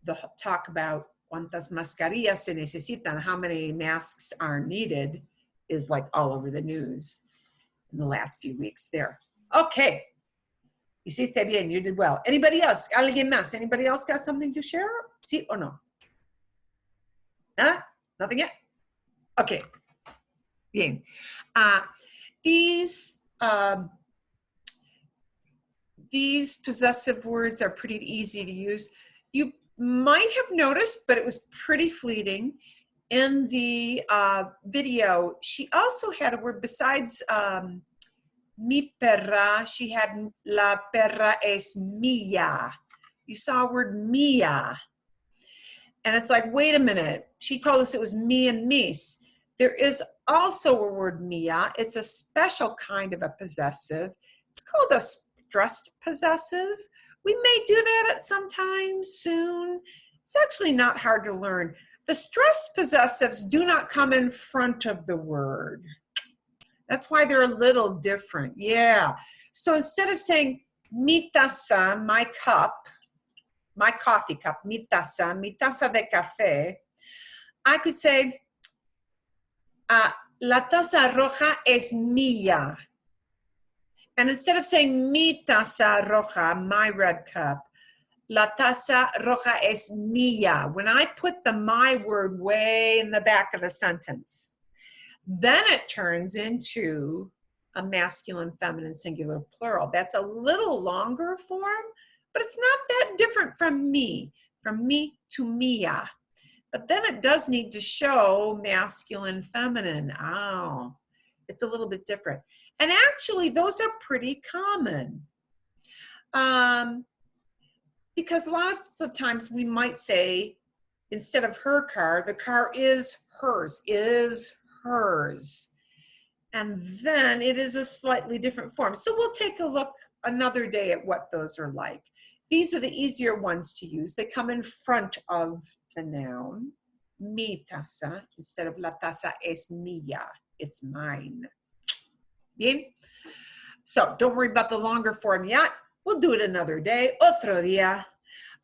the talk about cuántas mascarillas se necesitan, how many masks are needed, is like all over the news in the last few weeks there. Okay. Hiciste bien, you did well. Anybody else? ¿Alguien más? Anybody else got something to share? Sí or no? Nada? Nothing yet? Okay. Bien. These possessive words are pretty easy to use. You might have noticed, but it was pretty fleeting. In the video, she also had a word besides mi perra, she had la perra es mía. You saw a word mía. And it's like, wait a minute. She told us it was me and mis. There is also a word mia. It's a special kind of a possessive. It's called a stressed possessive. We may do that at some time soon. It's actually not hard to learn. The stressed possessives do not come in front of the word. That's why they're a little different. Yeah. So instead of saying mi taza, my cup, my coffee cup, mi taza de café, I could say, la taza roja es mía. And instead of saying mi taza roja, my red cup, la taza roja es mía. When I put the my word way in the back of the sentence, then it turns into a masculine, feminine, singular, plural. That's a little longer form, but it's not that different from me to mia. But then it does need to show masculine, feminine. Oh, it's a little bit different. And actually, those are pretty common. Because lots of times we might say, instead of her car, the car is hers, and then it is a slightly different form. So we'll take a look another day at what those are like. These are the easier ones to use. They come in front of the noun, mi taza, instead of la taza es mía, it's mine. Bien? So don't worry about the longer form yet. We'll do it another day, otro día.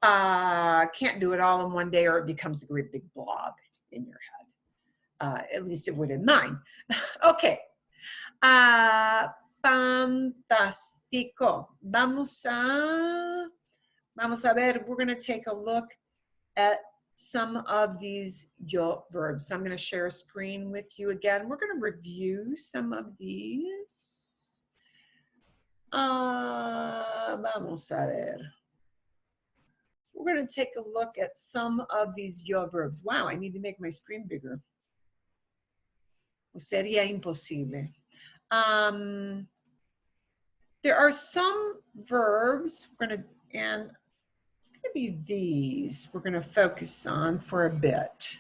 Can't do it all in one day or it becomes a great big blob in your head. At least it would in mine. Okay. Fantástico. Vamos a ver, we're going to take a look at some of these yo verbs. So I'm going to share a screen with you again. We're going to review some of these. Vamos a ver. We're going to take a look at some of these yo verbs. Wow, I need to make my screen bigger. Sería imposible. There are some verbs, and it's going to be these we're going to focus on for a bit.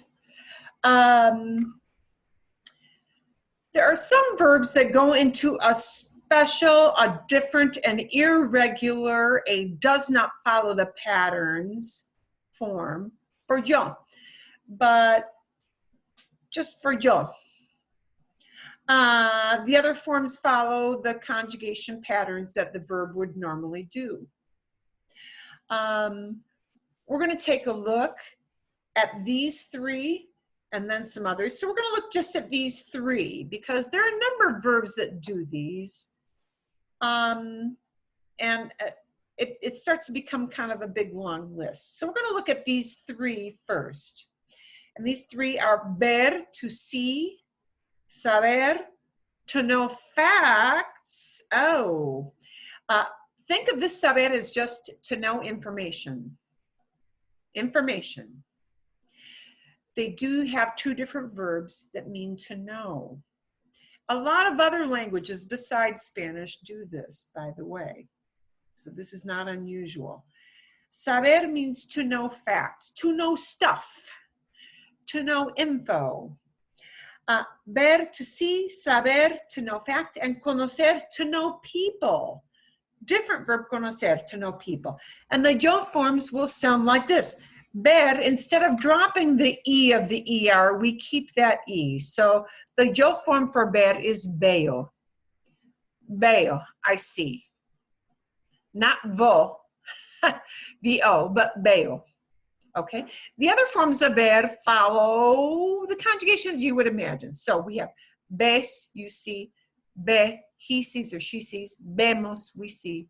There are some verbs that go into a special, a different, an irregular, a does not follow the patterns form for yo, but just for yo. The other forms follow the conjugation patterns that the verb would normally do. We're going to take a look at these three and then some others. So we're going to look just at these three because there are a number of verbs that do these. It starts to become kind of a big long list. So we're going to look at these three first. And these three are ver, to see, saber, to know facts. Oh, think of this saber as just to know information. Information. They do have two different verbs that mean to know. A lot of other languages besides Spanish do this, by the way. So this is not unusual. Saber means to know facts, to know stuff, to know info. Ver, to see, saber, to know facts, and conocer, to know people. Different verb, conocer, to know people. And the yo forms will sound like this. Ver, instead of dropping the E of the ER, we keep that E. So the yo form for ver is veo. Veo, I see. Not vo, V-O, but veo. Okay, the other forms of ver follow the conjugations you would imagine. So we have ves, you see, ve, he sees or she sees, vemos, we see,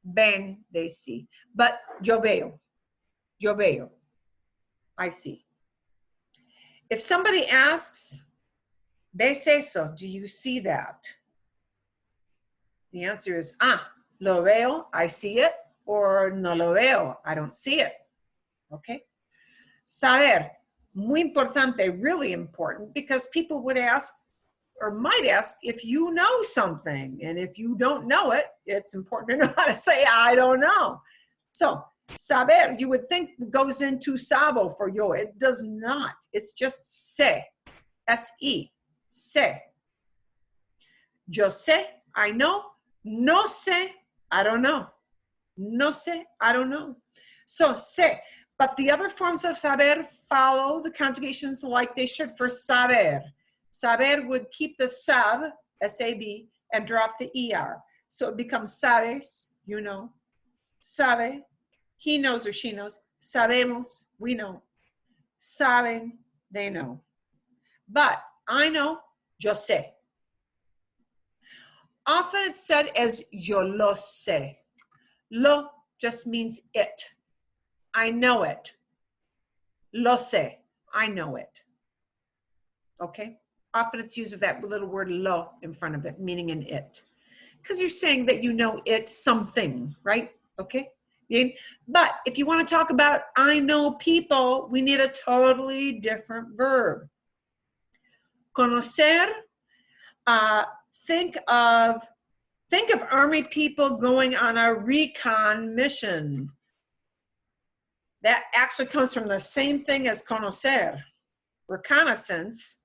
ven, they see. But yo veo, I see. If somebody asks, ves eso, do you see that? The answer is, lo veo, I see it, or no lo veo, I don't see it. Okay, saber, muy importante, really important, because people would ask or might ask if you know something, and if you don't know it, it's important to know how to say I don't know. So Saber, you would think goes into sabo for yo. It does not. It's just sé. S-E. Sé. Yo sé, I know. No sé, I don't know. No sé, I don't know. So sé. But the other forms of saber follow the conjugations like they should for saber. Saber would keep the sab, S-A-B, and drop the ER. So it becomes sabes, you know. Sabe, he knows or she knows. Sabemos, we know. Saben, they know. But I know, yo sé. Often it's said as yo lo sé. Lo just means it. I know it. Lo sé, I know it. Okay? Often it's used with that little word lo in front of it, meaning an it. Because you're saying that you know it, something, right? Okay? But if you want to talk about I know people, we need a totally different verb. Conocer, think of Army people going on a recon mission. That actually comes from the same thing as conocer, reconnaissance,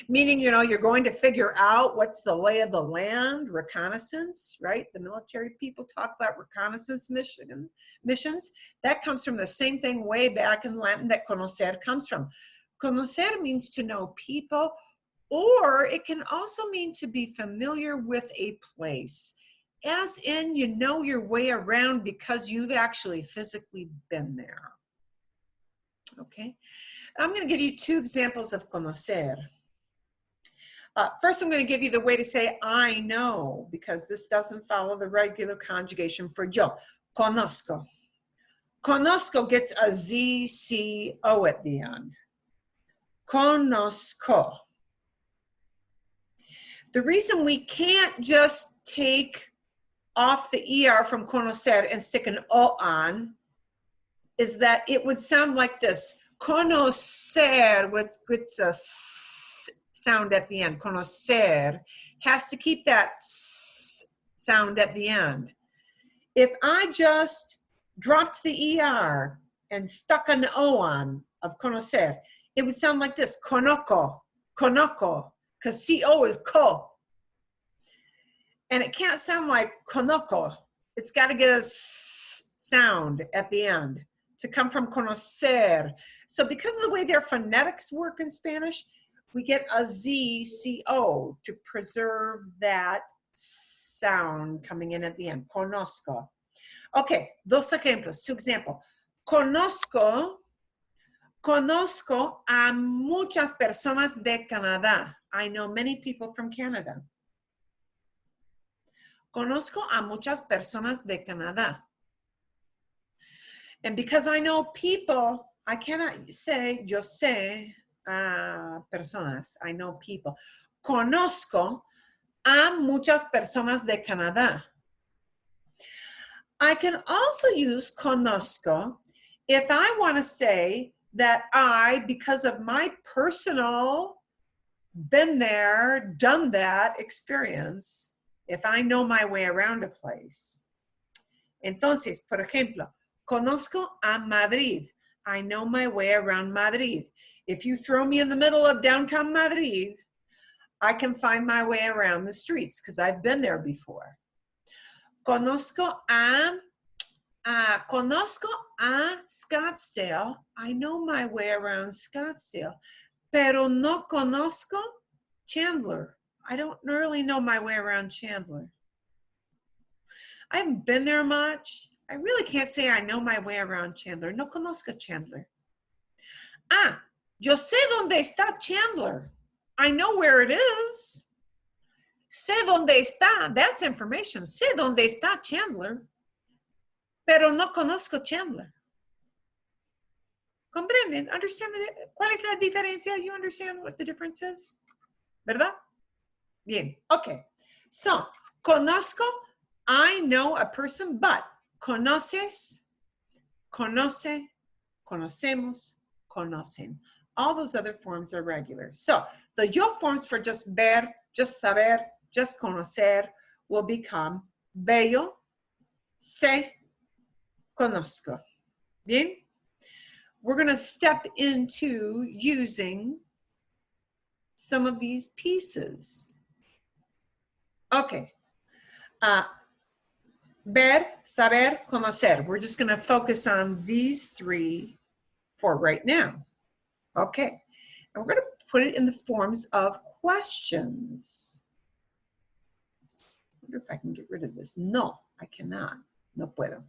meaning, you know, you're going to figure out what's the lay of the land, reconnaissance, right? The military people talk about reconnaissance missions. That comes from the same thing way back in Latin that conocer comes from. Conocer means to know people, or it can also mean to be familiar with a place, as in you know your way around because you've actually physically been there. Okay, I'm going to give you two examples of conocer. First, I'm going to give you the way to say I know, because this doesn't follow the regular conjugation for yo. Conozco. Conozco gets a Z-C-O at the end. Conozco. The reason we can't just take off the ER from conocer and stick an O on is that it would sound like this. Conocer with a S sound at the end. Conocer has to keep that S sound at the end. If I just dropped the ER and stuck an O on of conocer, it would sound like this. Conoco, conoco, because CO is co. And it can't sound like conoco. It's got to get a S sound at the end to come from conocer. So because of the way their phonetics work in Spanish, we get a Z-C-O to preserve that sound coming in at the end. Conozco. Okay, dos ejemplos, two examples. Conozco a muchas personas de Canadá. I know many people from Canada. Conozco a muchas personas de Canadá. And because I know people, I cannot say yo sé personas. I know people. Conozco a muchas personas de Canadá. I can also use conozco if I want to say that I, because of my personal been there, done that experience, if I know my way around a place. Entonces, por ejemplo, conozco a Madrid. I know my way around Madrid. If you throw me in the middle of downtown Madrid, I can find my way around the streets because I've been there before. Conozco a Scottsdale. I know my way around Scottsdale, pero no conozco Chandler. I don't really know my way around Chandler. I haven't been there much. I really can't say I know my way around Chandler. No conozco Chandler. Yo sé dónde está Chandler. I know where it is. Sé dónde está. That's information. Sé dónde está Chandler. Pero no conozco Chandler. ¿Comprenden? Understand cuál es la diferencia? You understand what the difference is? ¿Verdad? Bien. Okay. So, conozco, I know a person, but conoces, conoce, conocemos, conocen. All those other forms are regular. So, the yo forms for just ver, just saber, just conocer will become veo, sé, conozco. Bien? We're going to step into using some of these pieces. Okay. Ver, saber, conocer. We're just going to focus on these three for right now. Okay. And we're going to put it in the forms of questions. I wonder if I can get rid of this. No, I cannot. No puedo.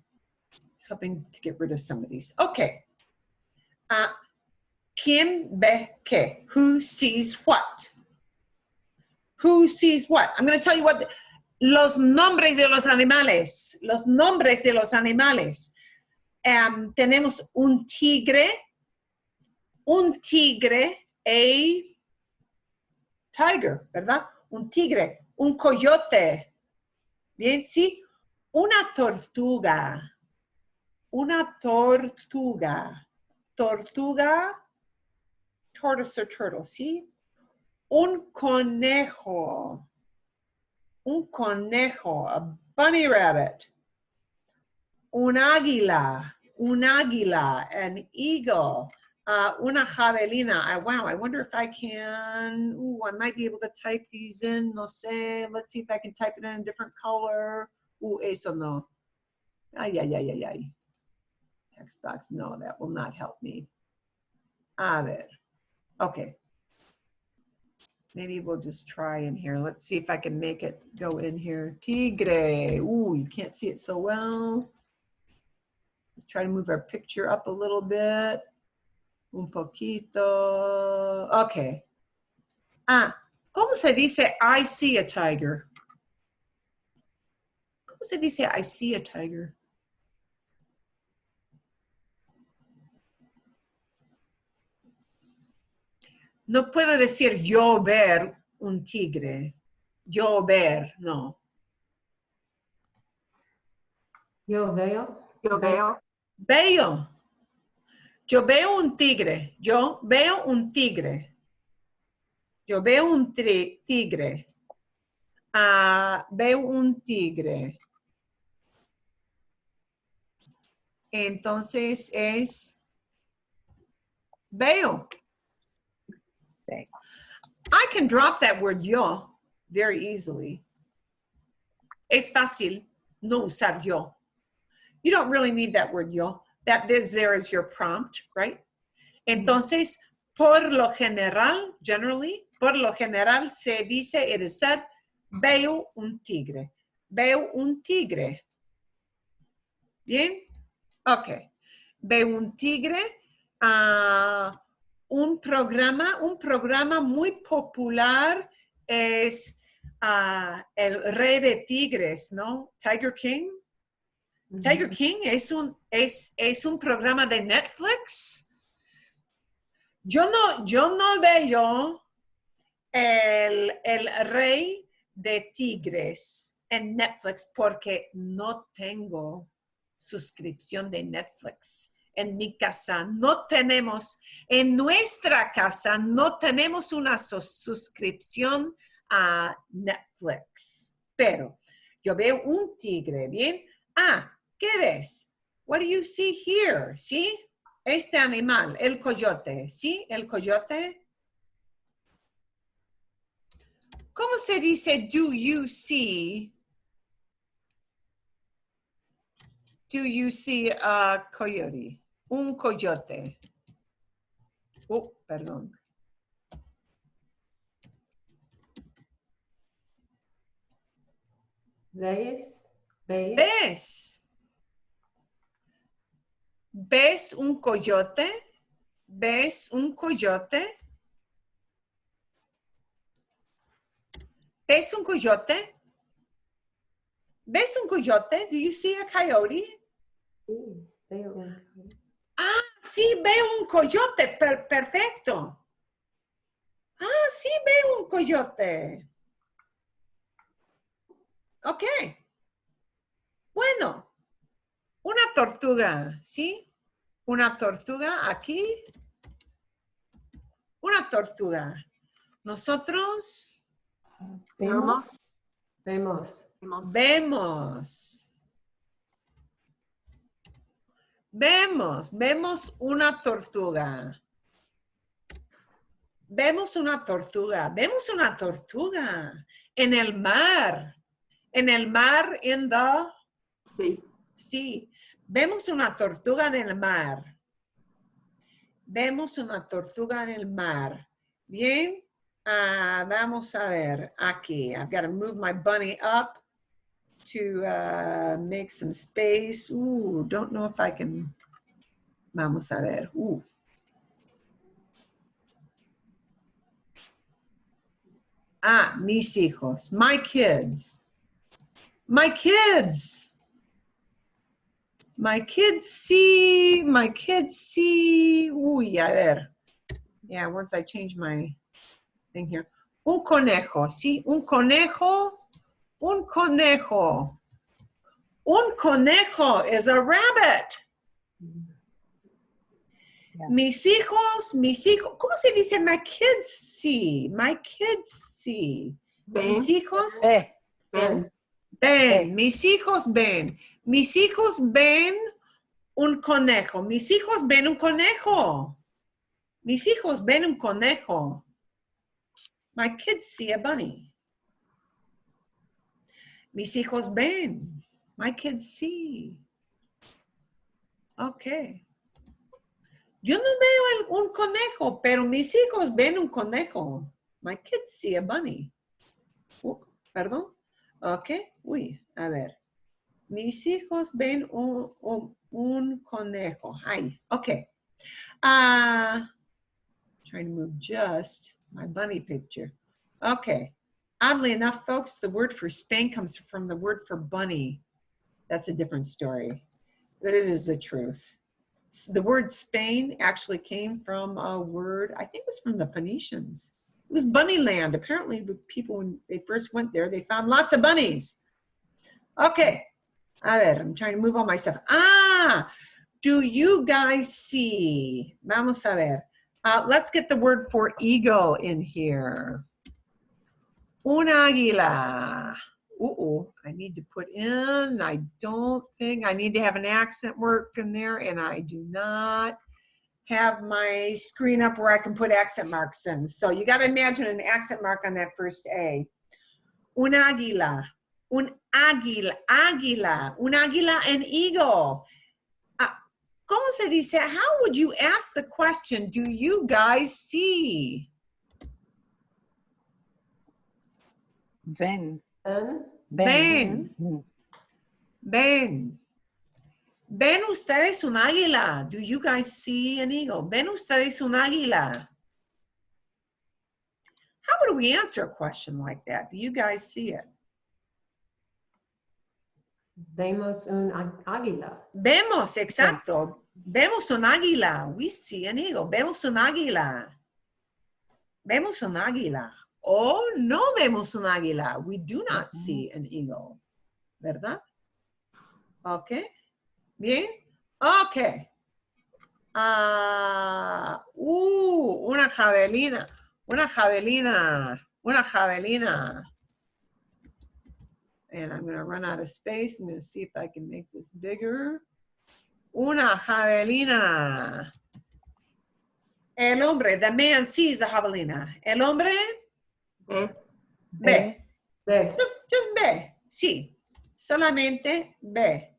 It's hoping to get rid of some of these. Okay. ¿Quién ve qué? Who sees what? Who sees what? I'm going to tell you what. Los nombres de los animales. Los nombres de los animales. Tenemos un tigre, a tiger, ¿verdad? Un tigre, un coyote. Bien, sí. Una tortuga. Una tortuga. Tortuga, tortoise or turtle, ¿sí? Un conejo. Un conejo, a bunny rabbit. Un águila, an eagle. Una javelina. Wow, I wonder if I can, I might be able to type these in, no sé. Let's see if I can type it in a different color. Eso no. Ay. Text box, no, that will not help me. A ver, okay. Maybe we'll just try in here. Let's see if I can make it go in here. Tigre, you can't see it so well. Let's try to move our picture up a little bit. Un poquito. Okay. ¿Cómo se dice I see a tiger? ¿Cómo se dice I see a tiger? No puedo decir yo ver un tigre. Yo ver, no. Yo veo. Yo veo. Veo. Yo veo un tigre. Yo veo un tigre. Yo veo un tigre. Veo un tigre. Entonces es veo. I can drop that word yo very easily. Es fácil no usar yo. You don't really need that word yo. That is there as your prompt, right? Entonces, por lo general, generally, por lo general se dice, it is said, veo un tigre. Veo un tigre. ¿Bien? Ok. Veo un tigre. Un programa muy popular es el Rey de Tigres, ¿no? Tiger King. Tiger King es un programa de Netflix. Yo no veo el Rey de Tigres en Netflix porque no tengo suscripción de Netflix. En mi casa no tenemos, en nuestra casa no tenemos una suscripción a Netflix. Pero yo veo un tigre, ¿bien? ¿Qué ves? What do you see here? ¿Sí? Este animal, el coyote, ¿sí? El coyote. ¿Cómo se dice do you see? Do you see a coyote? Un coyote. Perdón. ¿Ves? ¿Ves? ¿Ves un coyote? ¿Ves un coyote? ¿Ves un coyote? ¿Ves un coyote? Do you see a coyote? Sí, veo un coyote. Sí, veo un coyote. Perfecto. Sí, veo un coyote. Ok. Bueno, una tortuga, ¿sí? Una tortuga aquí. Una tortuga. Nosotros Vemos. Vemos. vemos. Vemos una tortuga. Vemos una tortuga en el mar. En el mar, in the Sí. sea. Vemos una tortuga en el mar. Vemos una tortuga en el mar. Bien. Vamos a ver aquí. I've got to move my bunny up to make some space. Ooh, don't know if I can. Vamos a ver. Ooh. Mis hijos. My kids. My kids. My kids see. My kids see. Uy, a ver. Yeah, once I change my thing here. Un conejo. Sí, un conejo. Un conejo. Un conejo is a rabbit. Yeah. Mis hijos. ¿Cómo se dice? My kids see. My kids see. Ven. Mis hijos Ven. ven. Mis hijos ven. Mis hijos ven un conejo. Mis hijos ven un conejo. Mis hijos ven un conejo. My kids see a bunny. Mis hijos ven. My kids see. Ok. Yo no veo un conejo, pero mis hijos ven un conejo. My kids see a bunny. Perdón. Ok. Uy, a ver. Mis hijos ven un conejo. Ay, ok. Trying to move just my bunny picture. Okay. Oddly enough, folks, the word for Spain comes from the word for bunny. That's a different story, but it is the truth. The word Spain actually came from a word, I think it was from the Phoenicians. It was bunny land. Apparently, people, when they first went there, they found lots of bunnies. Okay. A ver, I'm trying to move all my stuff. Do you guys see? Vamos a ver. Let's get the word for eagle in here. Un águila. I need to put in, I don't think I need to have an accent mark in there, and I do not have my screen up where I can put accent marks in. So you got to imagine an accent mark on that first A. Un águila. Un águila. Un águila, an eagle. ¿Cómo se dice? How would you ask the question, do you guys see? Ven. Ven. Ven. Ven ustedes un águila. Do you guys see an eagle? Ven ustedes un águila. How would we answer a question like that? Do you guys see it? Vemos un águila. Vemos, exacto. Vemos un águila. We see an eagle. Vemos un águila. Vemos un águila. O no vemos un águila. We do not see an eagle. ¿Verdad? Ok. Bien. Ok. Una javelina. Una javelina. Una javelina. And I'm going to run out of space. I'm going to see if I can make this bigger. Una javelina. El hombre, the man sees a javelina. El hombre, ve. Just ve. Sí. Solamente ve.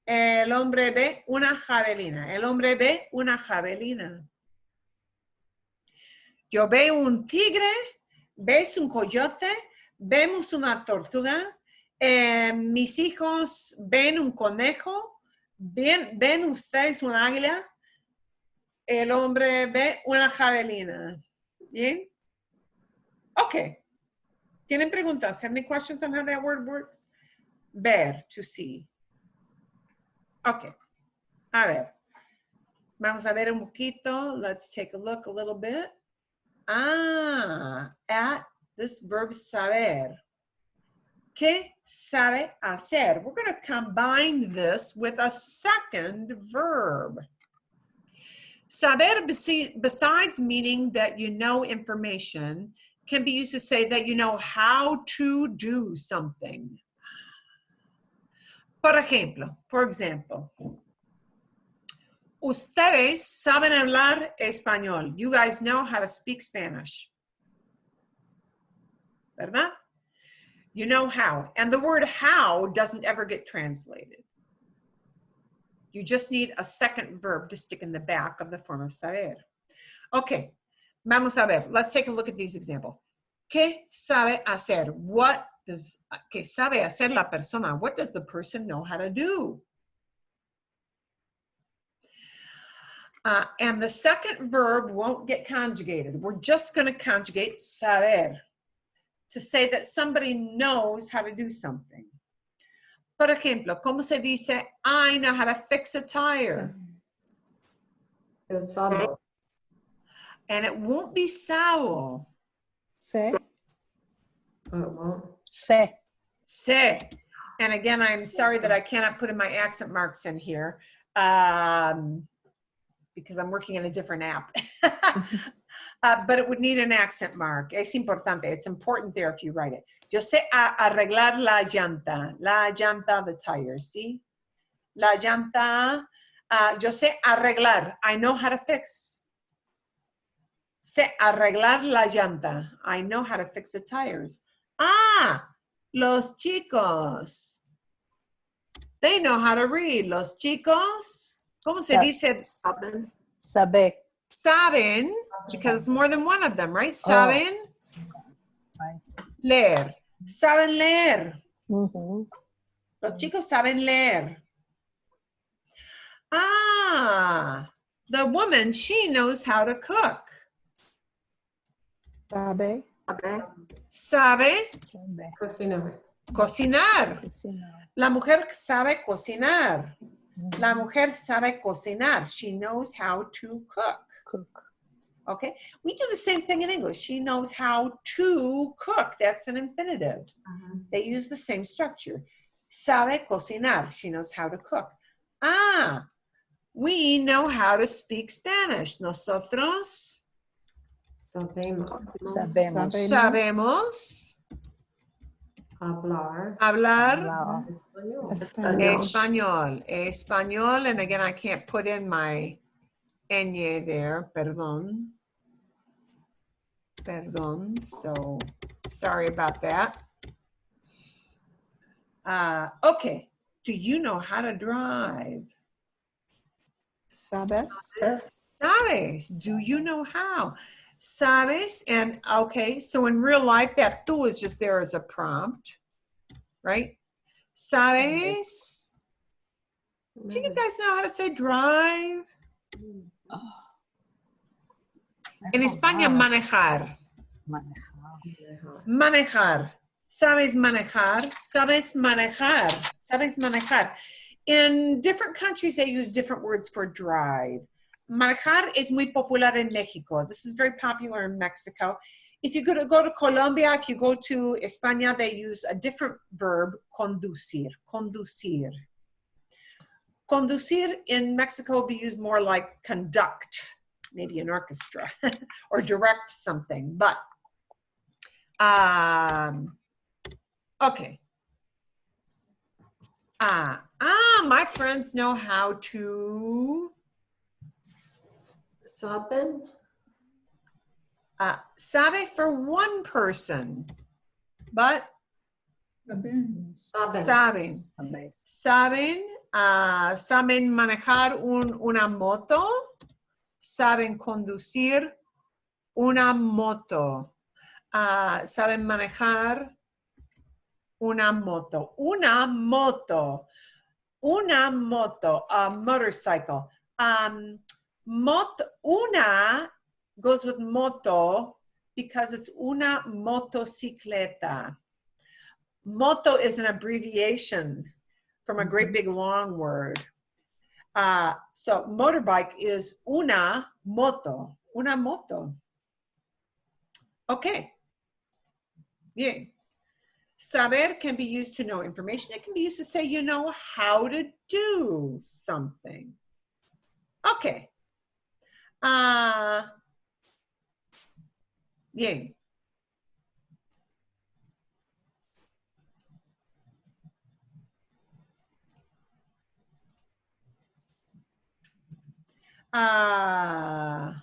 El hombre ve una javelina. El hombre ve una javelina. Yo veo un tigre. ¿Ves un coyote? Vemos una tortuga. Mis hijos ven un conejo. ¿Ven ustedes un águila? El hombre ve una javelina. ¿Bien? Ok. ¿Tienen preguntas? Have any questions on how that word works? Ver, to see. Ok. A ver. Vamos a ver un poquito. Let's take a look a little bit. At this verb saber. ¿Qué sabe hacer? We're going to combine this with a second verb. Saber, besides meaning that you know information, can be used to say that you know how to do something. Por ejemplo, for example, ustedes saben hablar español. You guys know how to speak Spanish. ¿Verdad? You know how. And the word how doesn't ever get translated. You just need a second verb to stick in the back of the form of saber. Okay, vamos a ver. Let's take a look at these examples. ¿Qué sabe hacer? ¿Qué sabe hacer la persona? What does the person know how to do? And the second verb won't get conjugated. We're just going to conjugate saber to say that somebody knows how to do something. Por ejemplo, ¿cómo se dice, I know how to fix a tire? Yo sabo. And it won't be sabo. Say. Oh, it won't. Se. Se. And again, I'm sorry that I cannot put in my accent marks in here because I'm working in a different app. But it would need an accent mark. Es importante. It's important there if you write it. Yo sé arreglar la llanta. La llanta, the tire, ¿sí? La llanta. Yo sé arreglar. I know how to fix. Sé arreglar la llanta. I know how to fix the tires. Los chicos. They know how to read. Los chicos. ¿Cómo se dice? Saben. Sabe. Saben, because it's more than one of them, right? Saben leer. Saben leer. Mhm. Los chicos saben leer. The woman, she knows how to cook. Sabe. Sabe. Sabe Sabe. Cocinar. cocinar. Cocinar. La mujer sabe cocinar. La mujer sabe cocinar. She knows how to cook. Cook. Okay, we do the same thing in English. She knows how to cook. That's an infinitive. They use the same structure. Sabe cocinar. She knows how to cook. We know how to speak Spanish. Nosotros Sabemos. Sabemos. sabemos Hablar. hablar Español. español. Español, and again, I can't put in my ñ there, perdón. Perdón, so sorry about that. Okay, do you know how to drive? Sabes. Sabes, do you know how? Sabes, and okay, so in real life, that tú is just there as a prompt, right? Sabes. Do you guys know how to say drive? En España, manejar. Manejar. Sabes manejar. Sabes manejar. Sabes manejar. In different countries, they use different words for drive. Manejar es muy popular en Mexico. This is very popular in Mexico. If you go to Colombia, if you go to España, they use a different verb, conducir. Conducir. Conducir in Mexico will be used more like conduct, maybe an orchestra, or direct something, but okay. My friends know how to Saben. sabe for one person, but Saben. saben. Saben, saben manejar una moto, saben conducir una moto, saben manejar una moto, una moto, una moto, a motorcycle. Una goes with moto because it's una motocicleta. Moto is an abbreviation from a great big long word. So motorbike is una moto. Una moto. Okay. Bien. Saber can be used to know information. It can be used to say you know how to do something. Okay. Bien. And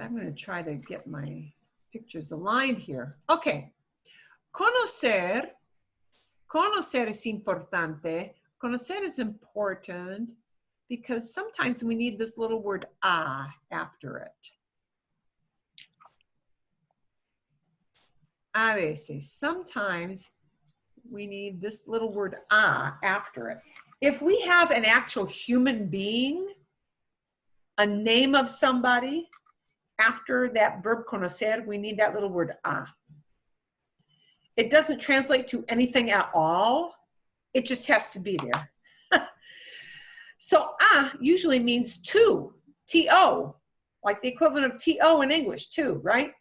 I'm going to try to get my pictures aligned here. Okay. Conocer. Conocer es importante. Conocer is important because sometimes we need this little word a after it. A veces. Sometimes we need this little word a after it. If we have an actual human being, a name of somebody, after that verb conocer, we need that little word a. It doesn't translate to anything at all. It just has to be there. So a usually means to, T-O, like the equivalent of T-O in English, to, right?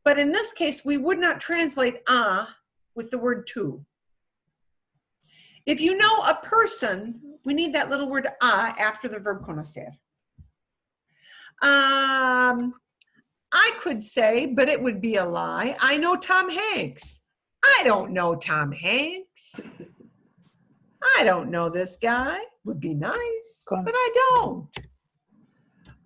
But in this case, we would not translate a with the word to. If you know a person, we need that little word a after the verb conocer. I could say, but it would be a lie, I know Tom Hanks. I don't know Tom Hanks. I don't know this guy. Would be nice, but I don't.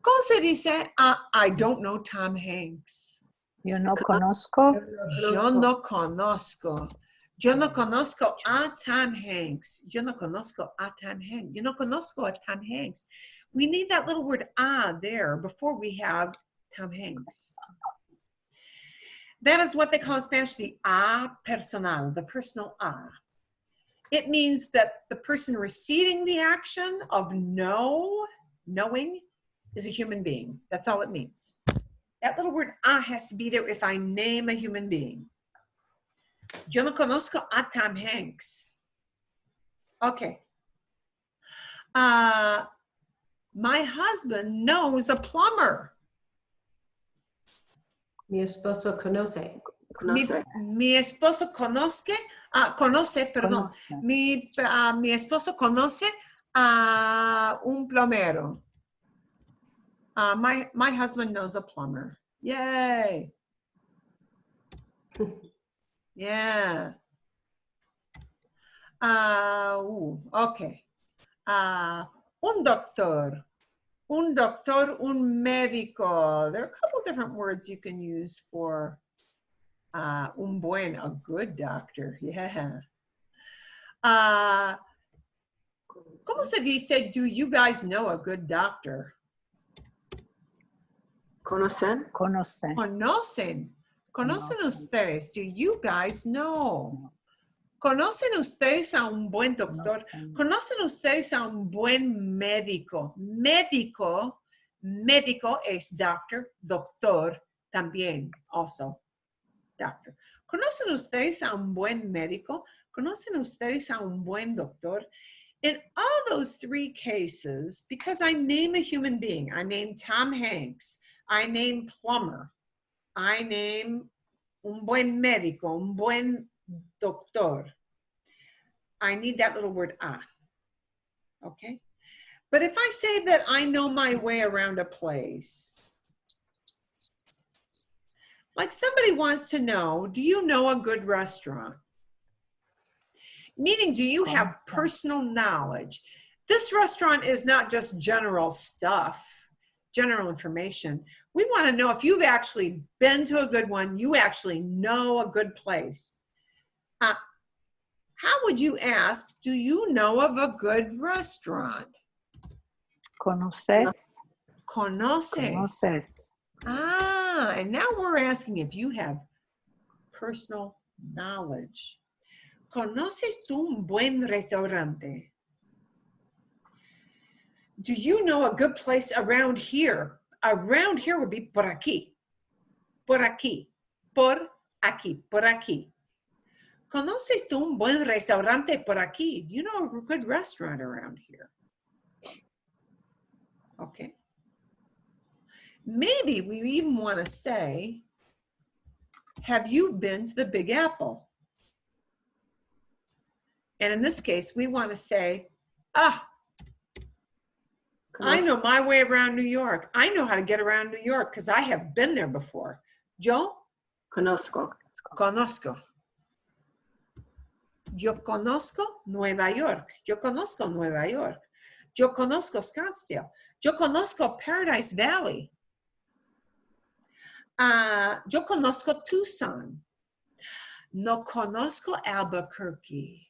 ¿Cómo se dice? I don't know Tom Hanks. Yo no conozco. Yo no conozco. Yo no conozco a Tom Hanks. Yo no conozco a Tom Hanks. Yo no conozco a Tom Hanks. We need that little word a there before we have Tom Hanks. That is what they call in Spanish the a personal, the personal a. It means that the person receiving the action of knowing, is a human being. That's all it means. That little word a has to be there if I name a human being. Yo no conozco a Tom Hanks. Okay. My husband knows a plumber. Mi esposo conoce. Mi esposo conoce, perdón. Mi esposo conoce a un plomero. My husband knows a plumber. Yay. Yeah. Okay. Un doctor. Un doctor, un médico. There are a couple different words you can use for un buen, a good doctor. Yeah. ¿Cómo se dice, do you guys know a good doctor? Conocen. Conocen. Conocen. Conocen ustedes. Do you guys know? ¿Conocen ustedes a un buen doctor? ¿Conocen ustedes a un buen médico? Médico es doctor, doctor también, also, doctor. ¿Conocen ustedes a un buen médico? ¿Conocen ustedes a un buen doctor? In all those three cases, because I name a human being, I name Tom Hanks, I name plumber, I name un buen médico, un buen doctor. I need that little word a, okay? But if I say that I know my way around a place, like somebody wants to know, do you know a good restaurant? Meaning, do you have personal knowledge? This restaurant is not just general stuff, general information. We want to know if you've actually been to a good one, you actually know a good place. How would you ask, do you know of a good restaurant? Conoces. Conoces. Conoces. And now we're asking if you have personal knowledge. ¿Conoces tú un buen restaurante? Do you know a good place around here? Around here would be por aquí. Por aquí. Por aquí. Por aquí. ¿Conoces tú un buen restaurante por aquí? Do you know a good restaurant around here? Okay. Maybe we even want to say, have you been to the Big Apple? And in this case, we want to say, I know my way around New York. I know how to get around New York because I have been there before. Yo Conozco. conozco. Yo conozco Nueva York. Yo conozco Nueva York. Yo conozco Scottsdale. Yo conozco Paradise Valley. Yo conozco Tucson. No conozco Albuquerque.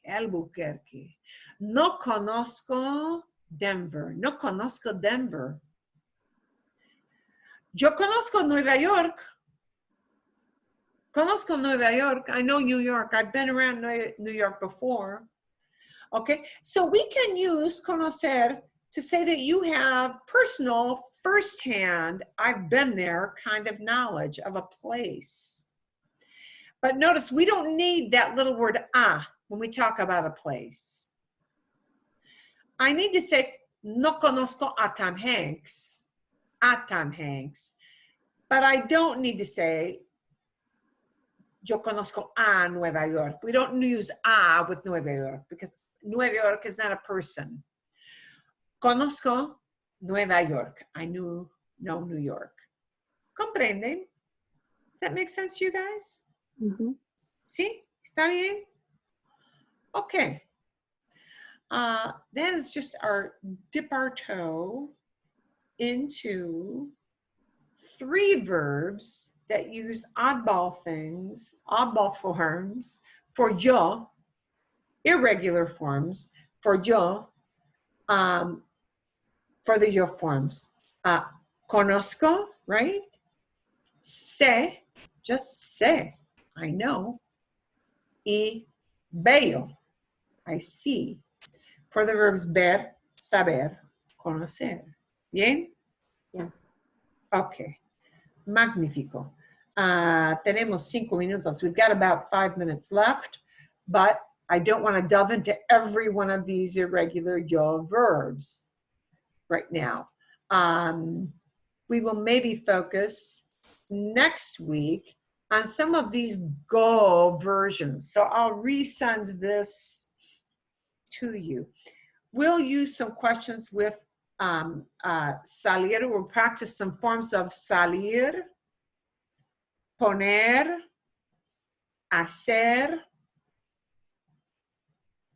No conozco Denver. No conozco Denver. Yo conozco Nueva York. Conozco Nueva York. I know New York. I've been around New York before. Okay, so we can use conocer to say that you have personal, firsthand, I've been there kind of knowledge of a place. But notice we don't need that little word when we talk about a place. I need to say, no conozco a Tom Hanks, but I don't need to say, yo conozco a Nueva York. We don't use a with Nueva York because Nueva York is not a person. Conozco Nueva York. I know New York. ¿Comprenden? Does that make sense to you guys? Mm-hmm. ¿Sí? ¿Está bien? Okay. That is just our dip our toe into 3 verbs that use oddball forms for yo, irregular forms for yo, for the yo forms. Conozco, right? Sé, just sé, I know. Y veo, I see. For the verbs ver, saber, conocer. ¿Bien? Yeah. Okay. Magnifico. Tenemos 5 minutos. We've got about 5 minutes left, but I don't want to delve into every one of these irregular yo verbs right now. We will maybe focus next week on some of these go versions. So I'll resend this to you. We'll use some questions with salir. We'll practice some forms of salir, poner, hacer,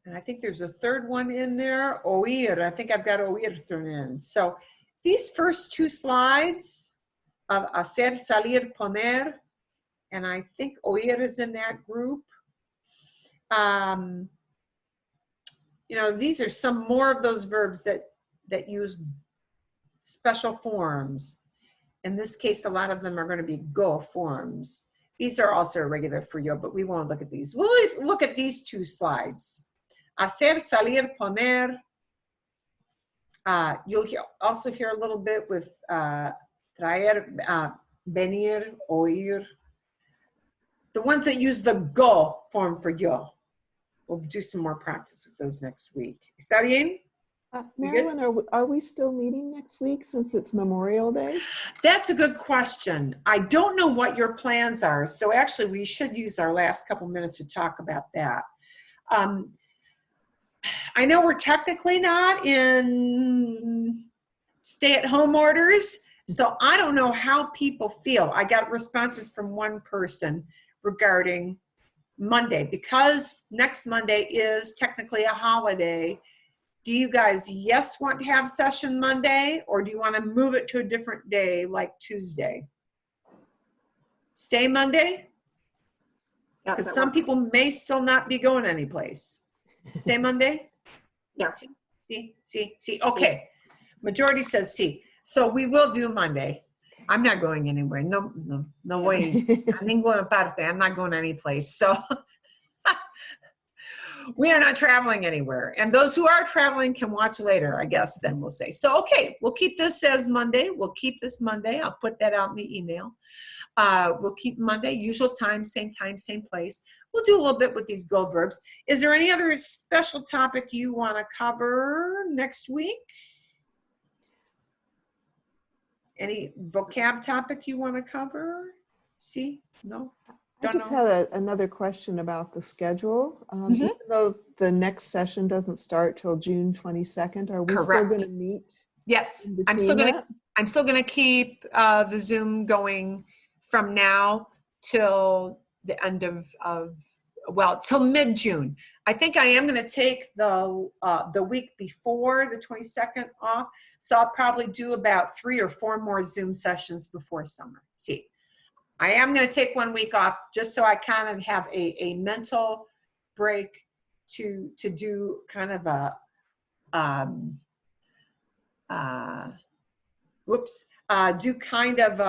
and I think there's a third one in there, oír. I think I've got oír thrown in. So these first 2 slides of hacer, salir, poner, and I think oír is in that group. You know, these are some more of those verbs that use special forms. In this case, a lot of them are going to be go forms. These are also irregular for yo, but we won't look at these. We'll look at these 2 slides. Hacer, salir, poner. You'll also hear a little bit with traer, venir, oír. The ones that use the go form for yo. We'll do some more practice with those next week. ¿Está bien? Marilyn, are we still meeting next week since it's Memorial Day? That's a good question. I don't know what your plans are. So actually, we should use our last couple minutes to talk about that. I know we're technically not in stay-at-home orders, so I don't know how people feel. I got responses from one person regarding Monday. Because next Monday is technically a holiday, do you guys, want to have session Monday, or do you want to move it to a different day like Tuesday? Stay Monday? Yeah, Because that some works. people may still not be going anyplace. Stay Monday? Yeah. See. Okay. Majority says see. So we will do Monday. I'm not going anywhere. No way. A ninguna parte. I'm not going any place. So we are not traveling anywhere. And those who are traveling can watch later, I guess, then we'll say. So, okay, we'll keep this as Monday. We'll keep this Monday. I'll put that out in the email. We'll keep Monday, usual time, same place. We'll do a little bit with these go verbs. Is there any other special topic you want to cover next week? Any vocab topic you want to cover? See? No? I just had another question about the schedule. Even though the next session doesn't start till June 22nd, are we still going to meet? Yes, in I'm still between going to. that? I'm still going to keep the Zoom going from now till the end of well, till mid-June. I think I am going to take the week before the 22nd off. So I'll probably do about 3 or 4 more Zoom sessions before summer. See, I am going to take 1 week off just so I kind of have a mental break to do kind of a, do kind of,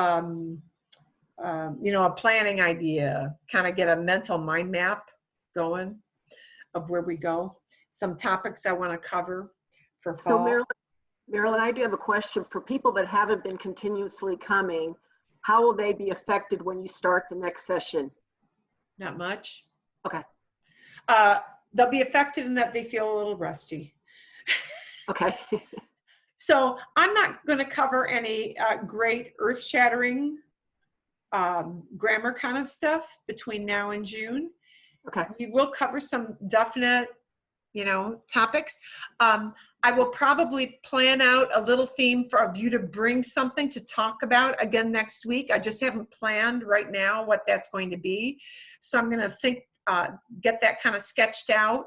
a planning idea, kind of get a mental mind map going of where we go. Some topics I want to cover for fall. So Marilyn, I do have a question. For people that haven't been continuously coming, how will they be affected when you start the next session? Not much. Okay. They'll be affected in that they feel a little rusty. Okay. So I'm not going to cover any great earth-shattering grammar kind of stuff between now and June. Okay. We will cover some definite, topics. I will probably plan out a little theme for you to bring something to talk about again next week. I just haven't planned right now what that's going to be. So I'm going to get that kind of sketched out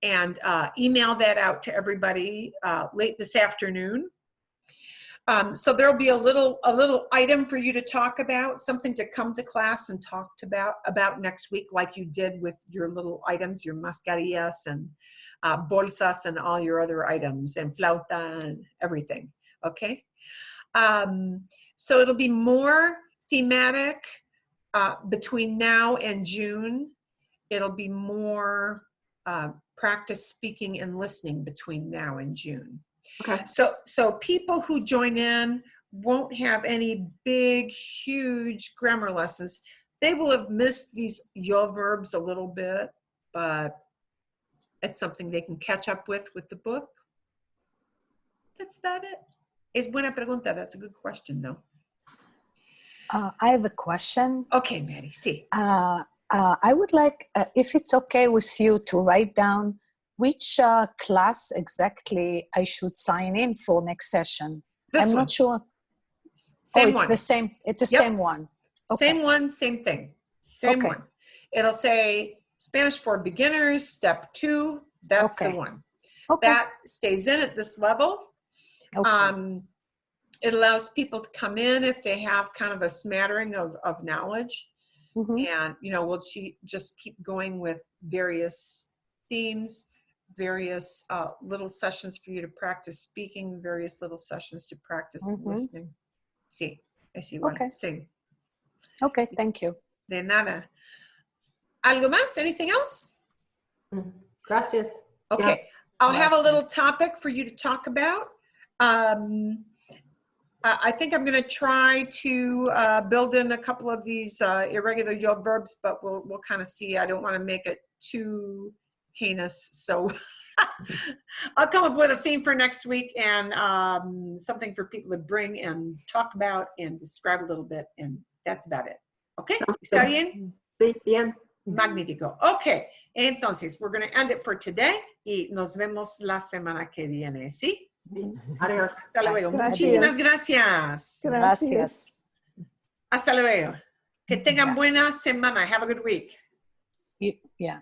and email that out to everybody late this afternoon. So there'll be a little item for you to talk about, something to come to class and talk about next week, like you did with your little items, your mascarillas and bolsas and all your other items, and flauta and everything. Okay. So it'll be more thematic between now and June. It'll be more practice speaking and listening between now and June. Okay. So people who join in won't have any big, huge grammar lessons. They will have missed these yo verbs a little bit, but it's something they can catch up with the book. That's about it. Es buena pregunta. That's a good question, though. I have a question. Okay, Maddie, sí. I would like, if it's okay with you, to write down which class exactly I should sign in for next session. This I'm one. not sure. Same it's one. the same. It's the Yep. same one. Okay. Same one, same thing. Same Okay. one. It'll say Spanish for beginners, step 2. That's Okay. the one. Okay. That stays in at this level. Okay. It allows people to come in if they have kind of a smattering of knowledge. Mhm. And, we'll just keep going with various themes, various little sessions for you to practice speaking, various little sessions to practice listening. Sí, es igual. Okay. Sí. Okay. Thank you. De nada. ¿Algo más? Anything else? Gracias. Okay. Yeah. I'll have a little Gracias. topic for you to talk about. I think I'm going to try to build in a couple of these irregular yo verbs, but we'll kind of see. I don't want to make it too heinous, so I'll come up with a theme for next week and something for people to bring and talk about and describe a little bit, and that's about it. Okay? ¿Está bien? Sí, bien. Magnífico. Okay. Entonces, we're going to end it for today y nos vemos la semana que viene. ¿Sí? Adiós. Hasta luego. Gracias. Muchísimas gracias. Gracias. Hasta luego. Que tengan Yeah. buena semana. Have a good week. Yeah.